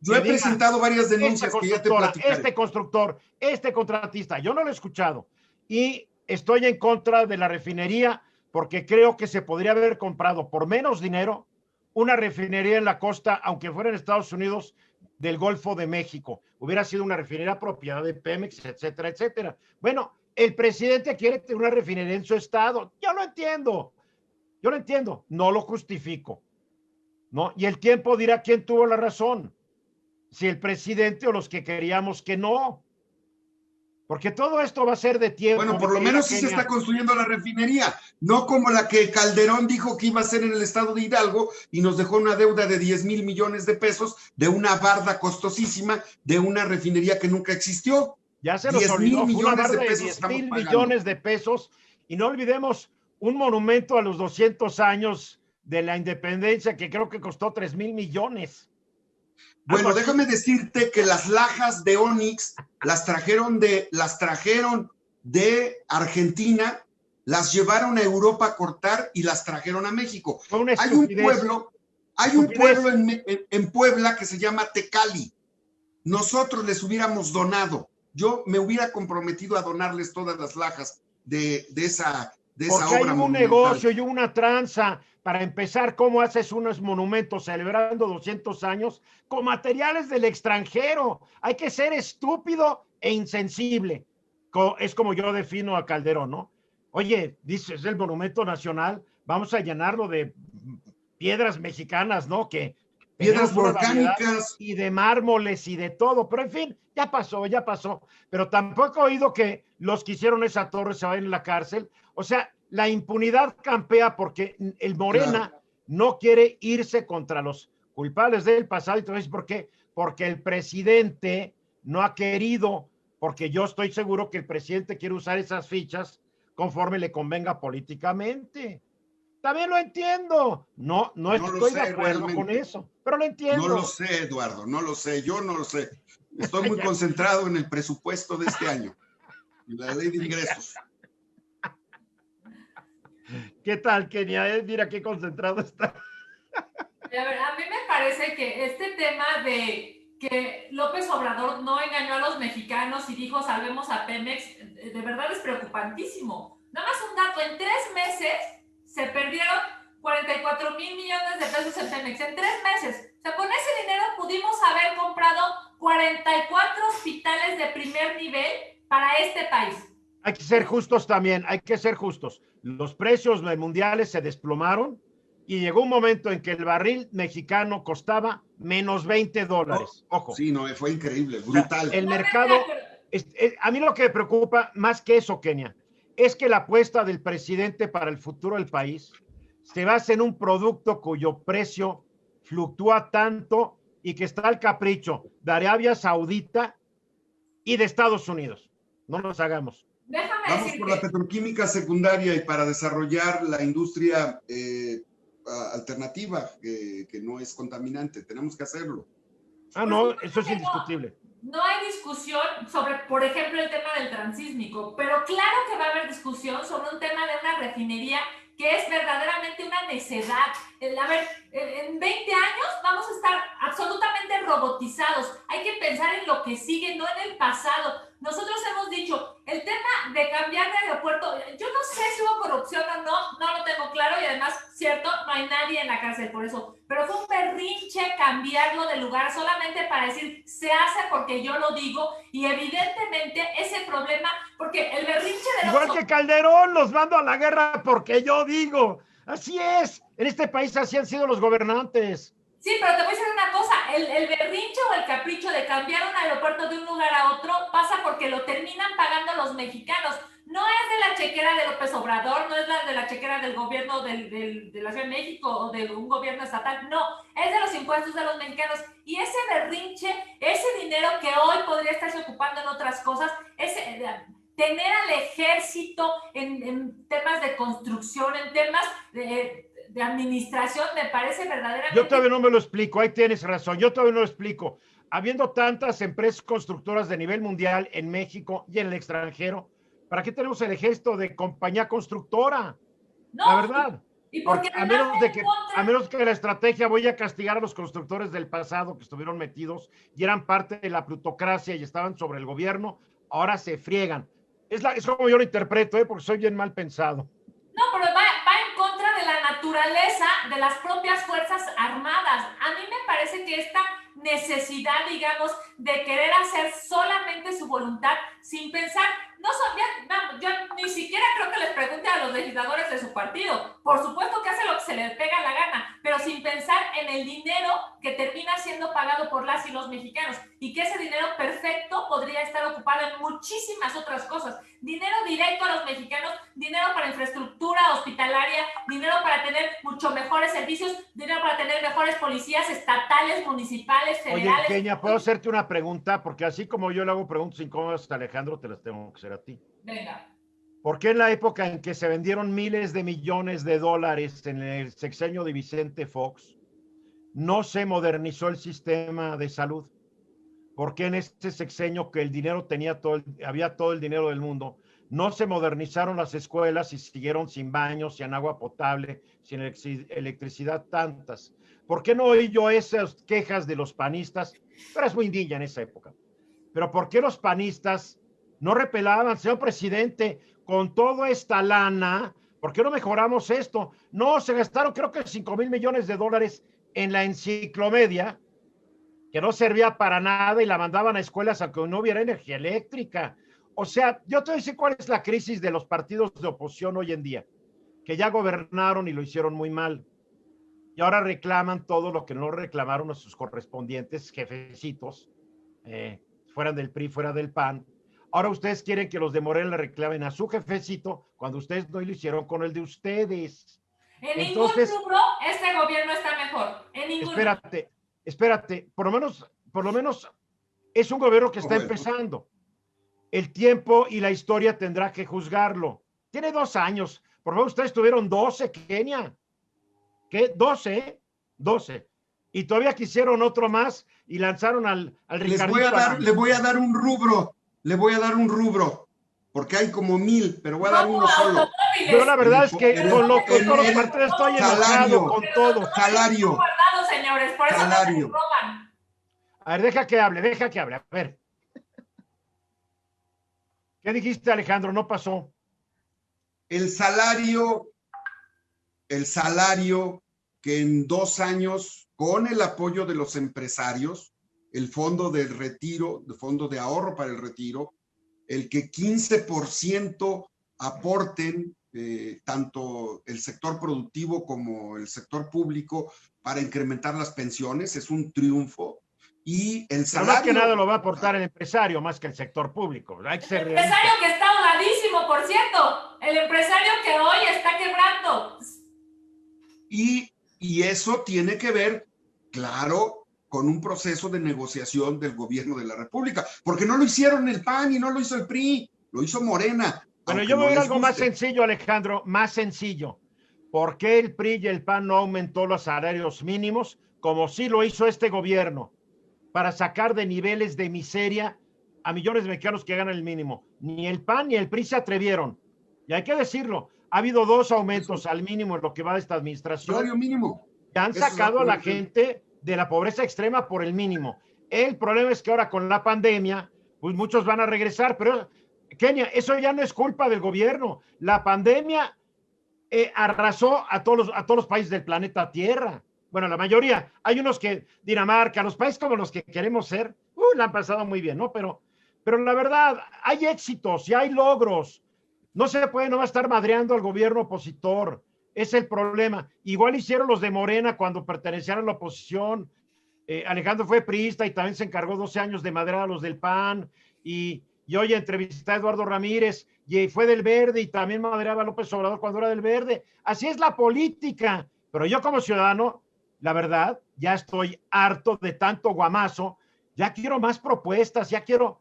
Yo he presentado varias denuncias que ya te platicaré. Este constructor, este contratista, yo no lo he escuchado. Y estoy en contra de la refinería porque creo que se podría haber comprado por menos dinero una refinería en la costa, aunque fuera en Estados Unidos, del Golfo de México. Hubiera sido una refinería propiedad de Pemex, etcétera, etcétera. Bueno, el presidente quiere tener una refinería en su estado. Yo lo entiendo, no lo justifico, ¿no? Y el tiempo dirá quién tuvo la razón, si el presidente o los que queríamos que no. Porque todo esto va a ser de tiempo. Bueno, por lo menos sí se está construyendo la refinería, no como la que Calderón dijo que iba a ser en el estado de Hidalgo y nos dejó una deuda de 10,000 millones de pesos de una barda costosísima de una refinería que nunca existió. Ya se nos olvidó, fue una barda de 10,000 millones de pesos. Y no olvidemos un monumento a los 200 años de la independencia que creo que costó 3,000 millones. Bueno, déjame decirte que las lajas de Onix las trajeron de Argentina, las llevaron a Europa a cortar y las trajeron a México. Hay un pueblo en Puebla que se llama Tecali. Nosotros les hubiéramos donado. Yo me hubiera comprometido a donarles todas las lajas de esa obra monumental. Porque hay un negocio y una tranza. Para empezar, ¿cómo haces unos monumentos celebrando 200 años con materiales del extranjero? Hay que ser estúpido e insensible. Es como yo defino a Calderón, ¿no? Oye, dices, es el monumento nacional, vamos a llenarlo de piedras mexicanas, ¿no? Piedras volcánicas. Y de mármoles y de todo, pero en fin, ya pasó. Pero tampoco he oído que los que hicieron esa torre se vayan a la cárcel. O sea, la impunidad campea porque el Morena no quiere irse contra los culpables del pasado. Y te voy a decir por qué. Porque el presidente no ha querido, porque yo estoy seguro que el presidente quiere usar esas fichas conforme le convenga políticamente. También lo entiendo. No estoy de acuerdo con eso, pero lo entiendo. No lo sé, Eduardo, no lo sé, yo no lo sé. Estoy muy concentrado en el presupuesto de este año, en la ley de ingresos. ¿Qué tal, Kenia? Mira qué concentrado está. A ver, a mí me parece que este tema de que López Obrador no engañó a los mexicanos y dijo salvemos a Pemex, de verdad es preocupantísimo. Nada más un dato, en 3 meses se perdieron 44,000 millones de pesos en Pemex, en 3 meses. O sea, con ese dinero pudimos haber comprado 44 hospitales de primer nivel para este país. Hay que ser justos también, hay que ser justos. Los precios mundiales se desplomaron y llegó un momento en que el barril mexicano costaba menos $20. Ojo. Sí, no, fue increíble, brutal. El mercado, a mí lo que me preocupa más que eso, Kenia, es que la apuesta del presidente para el futuro del país se basa en un producto cuyo precio fluctúa tanto y que está al capricho de Arabia Saudita y de Estados Unidos. No nos hagamos. Vamos por la petroquímica secundaria y para desarrollar la industria alternativa que no es contaminante. Tenemos que hacerlo. No, eso es indiscutible. No hay discusión sobre, por ejemplo, el tema del transísmico, pero claro que va a haber discusión sobre un tema de una refinería que es verdaderamente una necedad. A ver, en 20 años vamos a estar absolutamente robotizados. Hay que pensar en lo que sigue, no en el pasado. Nosotros hemos dicho, el tema de cambiar de aeropuerto, yo no sé si hubo corrupción o no lo tengo claro y además, cierto, no hay nadie en la cárcel por eso, pero fue un berrinche cambiarlo de lugar solamente para decir, se hace porque yo lo digo y evidentemente ese problema, porque el berrinche de los... Igual que Calderón, los mando a la guerra porque yo digo, así es, en este país así han sido los gobernantes. Sí, pero te voy a decir una cosa, el berrinche o el capricho de cambiar un aeropuerto de un lugar a otro pasa porque lo terminan pagando los mexicanos. No es de la chequera de López Obrador, no es de la chequera del gobierno de la Ciudad de México o de un gobierno estatal, no, es de los impuestos de los mexicanos. Y ese berrinche, ese dinero que hoy podría estarse ocupando en otras cosas, tener al ejército en temas de construcción, en temas de administración, me parece verdaderamente... Yo todavía no me lo explico, ahí tienes razón, yo todavía no lo explico. Habiendo tantas empresas constructoras de nivel mundial en México y en el extranjero, ¿para qué tenemos el ejército de compañía constructora? No, la verdad. ¿Y porque a menos que la estrategia voy a castigar a los constructores del pasado que estuvieron metidos y eran parte de la plutocracia y estaban sobre el gobierno, ahora se friegan. Es como yo lo interpreto, porque soy bien mal pensado. No, pero va en contra de la naturaleza de las propias Fuerzas Armadas. A mí me parece que esta necesidad, digamos, de querer hacer solamente su voluntad sin pensar, yo ni siquiera creo que les pregunte a los legisladores de su partido. Por supuesto que hace lo que se les pega la gana, pero sin pensar en el dinero que termina siendo pagado por las y los mexicanos y que ese dinero perfecto podría estar ocupado en muchísimas otras cosas. Dinero directo a los mexicanos, dinero para infraestructura hospitalaria, dinero para tener mucho mejores servicios, dinero para tener mejores policías estatales, municipales, federales. Oye, Kenia, ¿puedo hacerte una pregunta? Porque así como yo le hago preguntas incómodas a Alejandro, te las tengo que hacer a ti. Venga. ¿Por qué en la época en que se vendieron miles de millones de dólares en el sexenio de Vicente Fox, no se modernizó el sistema de salud? ¿Por qué en este sexenio que el dinero había todo el dinero del mundo, no se modernizaron las escuelas y siguieron sin baños, sin agua potable, sin electricidad tantas? ¿Por qué no oí yo esas quejas de los panistas? Pero es muy niña en esa época. Pero ¿por qué los panistas no repelaban, señor presidente, con toda esta lana? ¿Por qué no mejoramos esto? No, se gastaron creo que 5,000 millones de dólares en la enciclomedia, que no servía para nada y la mandaban a escuelas aunque no hubiera energía eléctrica. O sea, yo te voy a decir cuál es la crisis de los partidos de oposición hoy en día, que ya gobernaron y lo hicieron muy mal. Y ahora reclaman todo lo que no reclamaron a sus correspondientes jefecitos, fueran del PRI, fuera del PAN. Ahora ustedes quieren que los de Morena le reclamen a su jefecito cuando ustedes no lo hicieron con el de ustedes. En ningún rubro este gobierno está mejor. En ningún Espérate, por lo menos es un gobierno que está empezando. El tiempo y la historia tendrá que juzgarlo. Tiene 2 años. Por favor, ustedes tuvieron 12, Kenia. ¿Qué? 12. Y todavía quisieron otro más y lanzaron al Ricardito. Le voy a dar un rubro. Porque hay como 1,000, pero voy a dar uno solo. Yo la verdad es que con todos los partidos estoy enojado con todo. Salario. Guardado, señores, por eso salario. A ver, deja que hable, deja que hable. A ver. ¿Qué dijiste, Alejandro? No pasó. El salario que en 2 años, con el apoyo de los empresarios, el fondo del retiro, el fondo de ahorro para el retiro, el que 15% aporten tanto el sector productivo como el sector público para incrementar las pensiones, es un triunfo. Y el Pero más que salario... nada lo va a aportar el empresario más que el sector público. Hay que ser el empresario realista. que está ahogadísimo, por cierto. El empresario que hoy está quebrando. Y eso tiene que ver, claro, con un proceso de negociación del gobierno de la República, porque no lo hicieron el PAN y no lo hizo el PRI, lo hizo Morena. Bueno, yo voy a ver algo más sencillo, Alejandro, más sencillo. ¿Por qué el PRI y el PAN no aumentó los salarios mínimos como sí lo hizo este gobierno para sacar de niveles de miseria a millones de mexicanos que ganan el mínimo? Ni el PAN ni el PRI se atrevieron. Y hay que decirlo, ha habido 2 aumentos al mínimo en lo que va de esta administración. Salario mínimo. Que han sacado a la gente de la pobreza extrema por el mínimo. El problema es que ahora con la pandemia, pues muchos van a regresar, pero Kenia, eso ya no es culpa del gobierno. La pandemia arrasó a todos los países del planeta Tierra. Bueno, la mayoría. Hay unos que, Dinamarca, los países como los que queremos ser, la han pasado muy bien, ¿no? Pero la verdad, hay éxitos y hay logros. No se puede nomás estar madreando al gobierno opositor. Es el problema. Igual hicieron los de Morena cuando pertenecían a la oposición. Alejandro fue priista y también se encargó 12 años de madrear a los del PAN. Y hoy entrevisté a Eduardo Ramírez y fue del Verde y también madreaba a López Obrador cuando era del Verde. Así es la política. Pero yo como ciudadano, la verdad, ya estoy harto de tanto guamazo. Ya quiero más propuestas, ya quiero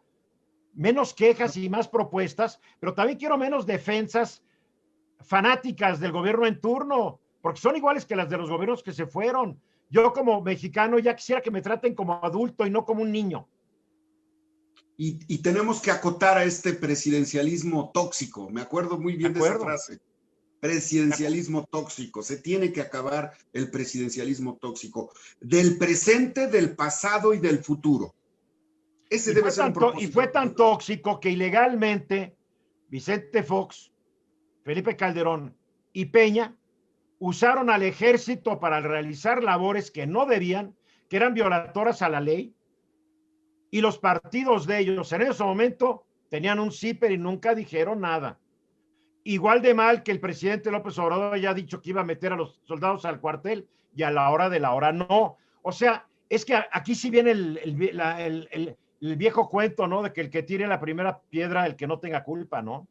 menos quejas y más propuestas, pero también quiero menos defensas fanáticas del gobierno en turno, porque son iguales que las de los gobiernos que se fueron. Yo como mexicano ya quisiera que me traten como adulto y no como un niño. Y tenemos que acotar a este presidencialismo tóxico. Me acuerdo muy bien de esa frase. Presidencialismo tóxico. Se tiene que acabar el presidencialismo tóxico. Del presente, del pasado y del futuro. Ese debe ser un propósito. Y fue tan tóxico que ilegalmente Vicente Fox, Felipe Calderón y Peña usaron al ejército para realizar labores que no debían, que eran violatorias a la ley, y los partidos de ellos en ese momento tenían un CIPER y nunca dijeron nada. Igual de mal que el presidente López Obrador haya dicho que iba a meter a los soldados al cuartel y a la hora de la hora no. O sea, es que aquí sí viene el viejo cuento, ¿no? De que el que tire la primera piedra, el que no tenga culpa, ¿no?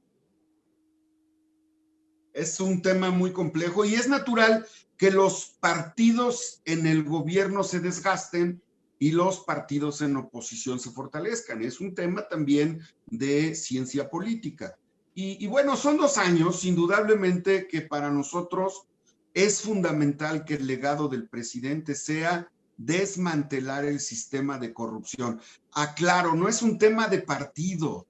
Es un tema muy complejo y es natural que los partidos en el gobierno se desgasten y los partidos en oposición se fortalezcan. Es un tema también de ciencia política. Y bueno, son 2 años, indudablemente, que para nosotros es fundamental que el legado del presidente sea desmantelar el sistema de corrupción. Aclaro, no es un tema de partido.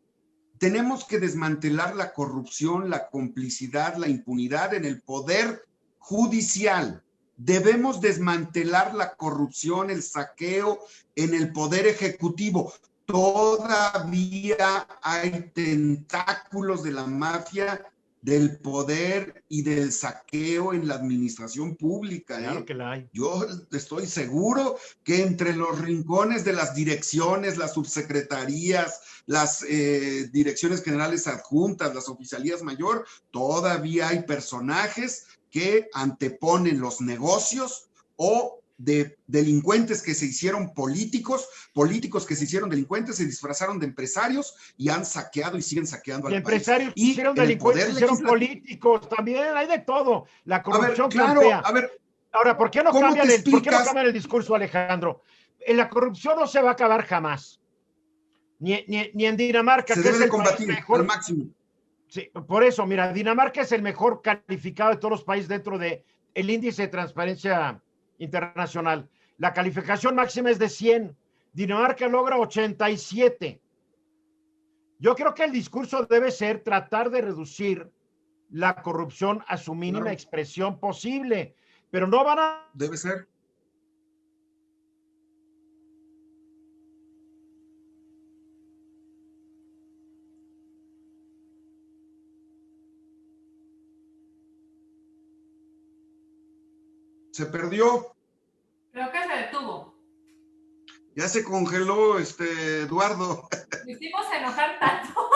Tenemos que desmantelar la corrupción, la complicidad, la impunidad en el poder judicial. Debemos desmantelar la corrupción, el saqueo en el poder ejecutivo. Todavía hay tentáculos de la mafia, del poder y del saqueo en la administración pública. Claro que la hay. Yo estoy seguro que entre los rincones de las direcciones, las subsecretarías, las direcciones generales adjuntas, las oficialías mayor, todavía hay personajes que anteponen los negocios o de delincuentes que se hicieron políticos que se hicieron delincuentes, se disfrazaron de empresarios y han saqueado y siguen saqueando al país. Empresarios que hicieron delincuentes, se hicieron políticos, también hay de todo. La corrupción campea. A ver, ahora, ¿por qué no cambian el discurso, Alejandro? La corrupción no se va a acabar jamás. Ni en Dinamarca, se que debe es el combatir mejor, al máximo. Sí, por eso, mira, Dinamarca es el mejor calificado de todos los países dentro del índice de transparencia internacional. La calificación máxima es de 100. Dinamarca logra 87. Yo creo que el discurso debe ser tratar de reducir la corrupción a su mínima expresión posible, pero no van a... Debe ser. Se perdió. Creo que se detuvo. Ya se congeló, Eduardo. Me hicimos enojar tanto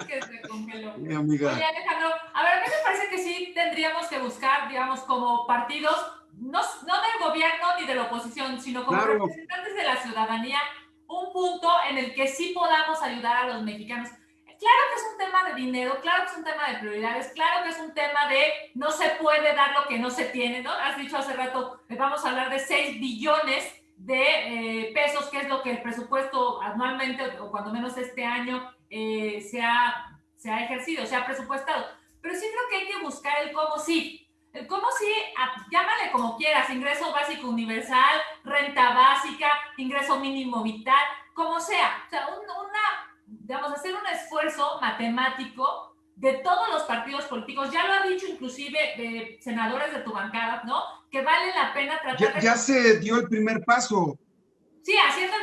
que se congeló. Mi amiga. Oye, Alejandro, a ver, a mí me parece que sí tendríamos que buscar, digamos, como partidos, no del gobierno ni de la oposición, sino como Claro. representantes de la ciudadanía, un punto en el que sí podamos ayudar a los mexicanos. Claro que es un tema de dinero, claro que es un tema de prioridades, claro que es un tema de no se puede dar lo que no se tiene, ¿no? Has dicho hace rato, vamos a hablar de 6 billones de pesos, que es lo que el presupuesto anualmente, o cuando menos este año, se ha ejercido, se ha presupuestado. Pero sí creo que hay que buscar el cómo sí. El cómo sí, llámale como quieras, ingreso básico universal, renta básica, ingreso mínimo vital, como sea. O sea, digamos, hacer un esfuerzo matemático de todos los partidos políticos. Ya lo ha dicho inclusive senadores de tu bancada, ¿no? Que vale la pena tratar de... Ya se dio el primer paso. Sí, haciendo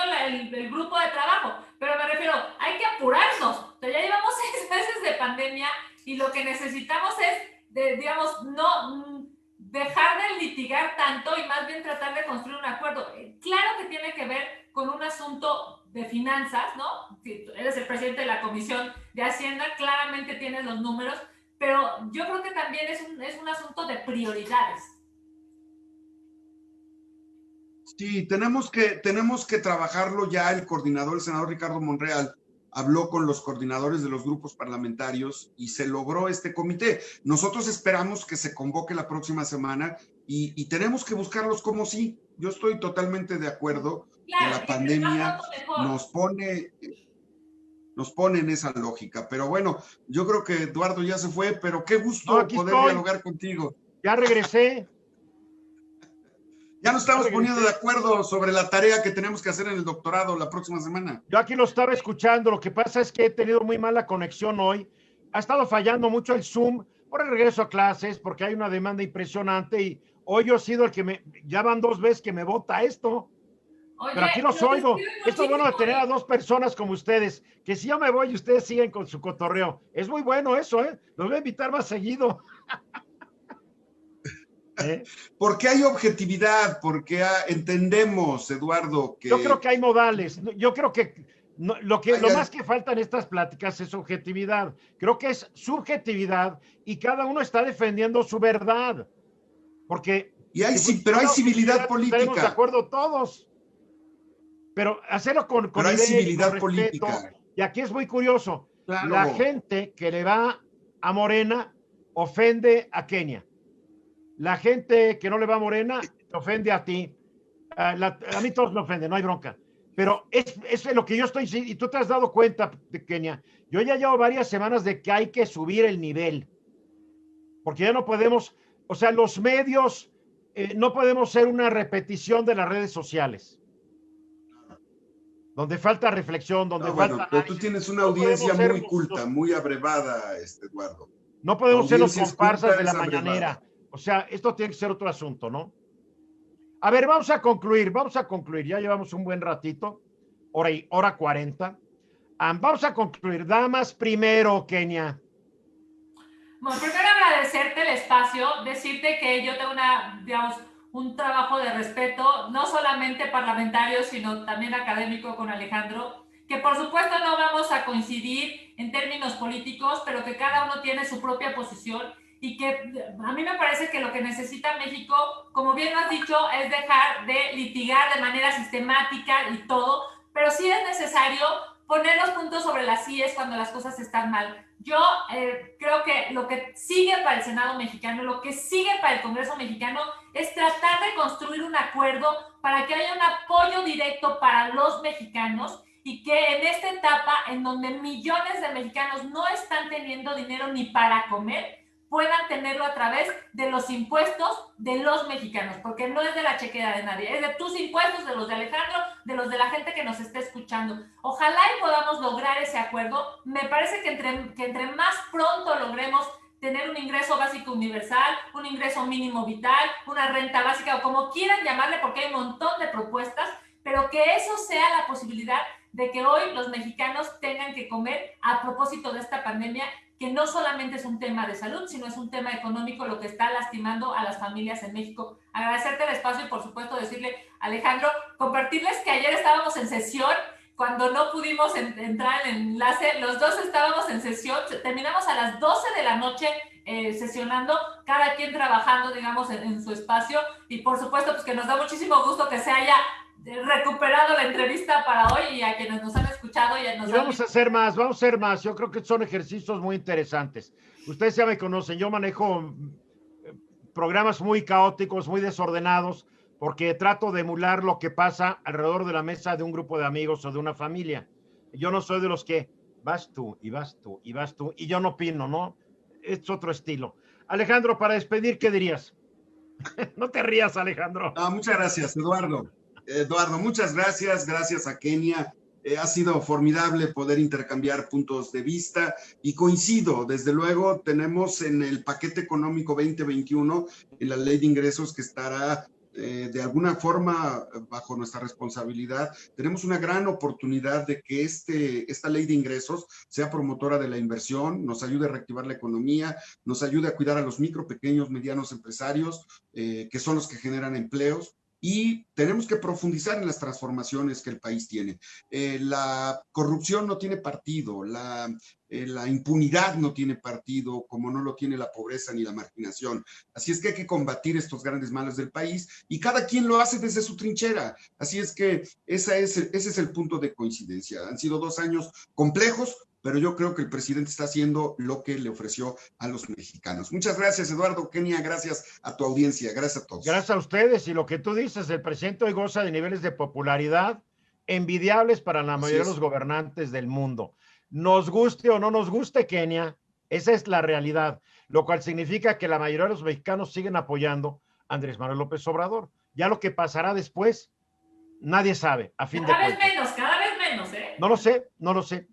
el grupo de trabajo, pero me refiero, hay que apurarnos. O sea, ya llevamos 6 meses de pandemia y lo que necesitamos es, digamos, no dejar de litigar tanto y más bien tratar de construir un acuerdo. Claro que tiene que ver con un asunto de finanzas, ¿no? Si eres el presidente de la Comisión de Hacienda, claramente tienes los números, pero yo creo que también es un asunto de prioridades. Sí, tenemos que trabajarlo ya. El coordinador, el senador Ricardo Monreal, habló con los coordinadores de los grupos parlamentarios y se logró este comité. Nosotros esperamos que se convoque la próxima semana y tenemos que buscarlos como sí. Yo estoy totalmente de acuerdo. Claro, que la pandemia nos pone en esa lógica. Pero bueno, yo creo que Eduardo ya se fue, pero qué gusto poder dialogar contigo. Ya regresé. Ya nos estamos poniendo de acuerdo sobre la tarea que tenemos que hacer en el doctorado la próxima semana. Yo aquí lo estaba escuchando, lo que pasa es que he tenido muy mala conexión hoy. Ha estado fallando mucho el Zoom por el regreso a clases, porque hay una demanda impresionante y hoy yo he sido el que ya van 2 veces que me vota esto. Oye, pero aquí los oigo. Esto es bueno de tener a 2 personas como ustedes, que si yo me voy y ustedes siguen con su cotorreo. Es muy bueno eso, ¿eh? Los voy a invitar más seguido. Porque hay objetividad, porque entendemos, Eduardo, que... Yo creo que hay modales. Yo creo que lo más que falta en estas pláticas es objetividad. Creo que es subjetividad y cada uno está defendiendo su verdad. Porque... pero hay civilidad política. Estaremos de acuerdo todos. Pero hacerlo con hay civilidad con respeto, política. Y aquí es muy curioso. Claro. La gente que le va a Morena ofende a Kenia. La gente que no le va a Morena te ofende a ti. A mí todos me ofenden, no hay bronca. Pero es lo que yo estoy... Y tú te has dado cuenta, Kenia. Yo ya llevo varias semanas de que hay que subir el nivel. Porque ya no podemos... O sea, los medios no podemos ser una repetición de las redes sociales. Donde falta reflexión, donde falta... Bueno, pero tú tienes una audiencia muy culta, muy abrevada, Eduardo. No podemos ser los comparsas de la mañanera. O sea, esto tiene que ser otro asunto, ¿no? A ver, vamos a concluir. Ya llevamos un buen ratito, hora 40. Vamos a concluir. Damas primero, Kenia. Bueno, primero agradecerte el espacio, decirte que yo tengo un trabajo de respeto, no solamente parlamentario, sino también académico con Alejandro, que por supuesto no vamos a coincidir en términos políticos, pero que cada uno tiene su propia posición y que a mí me parece que lo que necesita México, como bien lo has dicho, es dejar de litigar de manera sistemática y todo, pero sí es necesario poner los puntos sobre las IES cuando las cosas están mal. Yo creo que lo que sigue para el Senado mexicano, lo que sigue para el Congreso mexicano es tratar de construir un acuerdo para que haya un apoyo directo para los mexicanos y que en esta etapa en donde millones de mexicanos no están teniendo dinero ni para comer, puedan tenerlo a través de los impuestos de los mexicanos, porque no es de la chequera de nadie, es de tus impuestos, de los de Alejandro, de los de la gente que nos esté escuchando. Ojalá y podamos lograr ese acuerdo. Me parece que entre más pronto logremos tener un ingreso básico universal, un ingreso mínimo vital, una renta básica o como quieran llamarle, porque hay un montón de propuestas, pero que eso sea la posibilidad de que hoy los mexicanos tengan que comer a propósito de esta pandemia, que no solamente es un tema de salud, sino es un tema económico lo que está lastimando a las familias en México. Agradecerte el espacio y por supuesto decirle, Alejandro, compartirles que ayer estábamos en sesión, cuando no pudimos entrar en el enlace, los dos estábamos en sesión, terminamos a las 12 de la noche sesionando, cada quien trabajando, digamos, en su espacio, y por supuesto, pues que nos da muchísimo gusto que se haya recuperado la entrevista para hoy, y a quienes nos han escuchado. Y vamos a hacer más, vamos a hacer más. Yo creo que son ejercicios muy interesantes. Ustedes ya me conocen, yo manejo programas muy caóticos, muy desordenados, porque trato de emular lo que pasa alrededor de la mesa de un grupo de amigos o de una familia. Yo no soy de los que vas tú, y vas tú, y vas tú, y yo no opino, ¿no? Es otro estilo. Alejandro, para despedir, ¿qué dirías? No te rías, Alejandro. Muchas gracias, Eduardo. Eduardo, muchas gracias. Gracias a Kenia. Ha sido formidable poder intercambiar puntos de vista y coincido, desde luego tenemos en el paquete económico 2021, en la ley de ingresos que estará de alguna forma bajo nuestra responsabilidad, tenemos una gran oportunidad de que esta ley de ingresos sea promotora de la inversión, nos ayude a reactivar la economía, nos ayude a cuidar a los micro, pequeños, medianos empresarios, que son los que generan empleos. Y tenemos que profundizar en las transformaciones que el país tiene. La corrupción no tiene partido, la impunidad no tiene partido, como no lo tiene la pobreza ni la marginación. Así es que hay que combatir estos grandes males del país y cada quien lo hace desde su trinchera. Así es que ese es el punto de coincidencia. Han sido 2 años complejos, pero yo creo que el presidente está haciendo lo que le ofreció a los mexicanos. Muchas gracias, Eduardo. Kenia, gracias a tu audiencia, gracias a todos. Gracias a ustedes, y lo que tú dices, el presidente hoy goza de niveles de popularidad envidiables para la mayoría de los gobernantes del mundo. Nos guste o no nos guste, Kenia, esa es la realidad, lo cual significa que la mayoría de los mexicanos siguen apoyando a Andrés Manuel López Obrador. Ya lo que pasará después, nadie sabe, a fin de cuentas. Cada vez menos, ¿eh? No lo sé.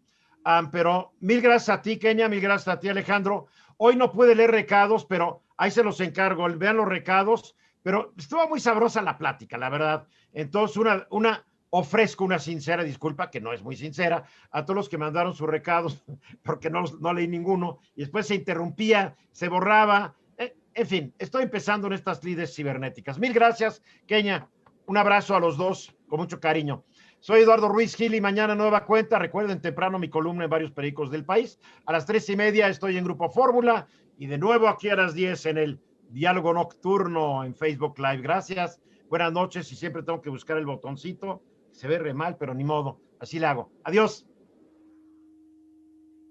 Pero mil gracias a ti, Kenia, mil gracias a ti, Alejandro. Hoy no pude leer recados, pero ahí se los encargo. Vean los recados, pero estuvo muy sabrosa la plática, la verdad. Entonces, ofrezco una sincera disculpa, que no es muy sincera, a todos los que mandaron sus recados, porque no leí ninguno, y después se interrumpía, se borraba. En fin, estoy empezando en estas lides cibernéticas. Mil gracias, Kenia. Un abrazo a los dos, con mucho cariño. Soy Eduardo Ruiz Gil y mañana nueva cuenta. Recuerden temprano mi columna en varios periódicos del país. A las 3:30 estoy en Grupo Fórmula y de nuevo aquí a las 10 en el Diálogo Nocturno en Facebook Live. Gracias, buenas noches, y siempre tengo que buscar el botoncito. Se ve re mal, pero ni modo. Así le hago. Adiós.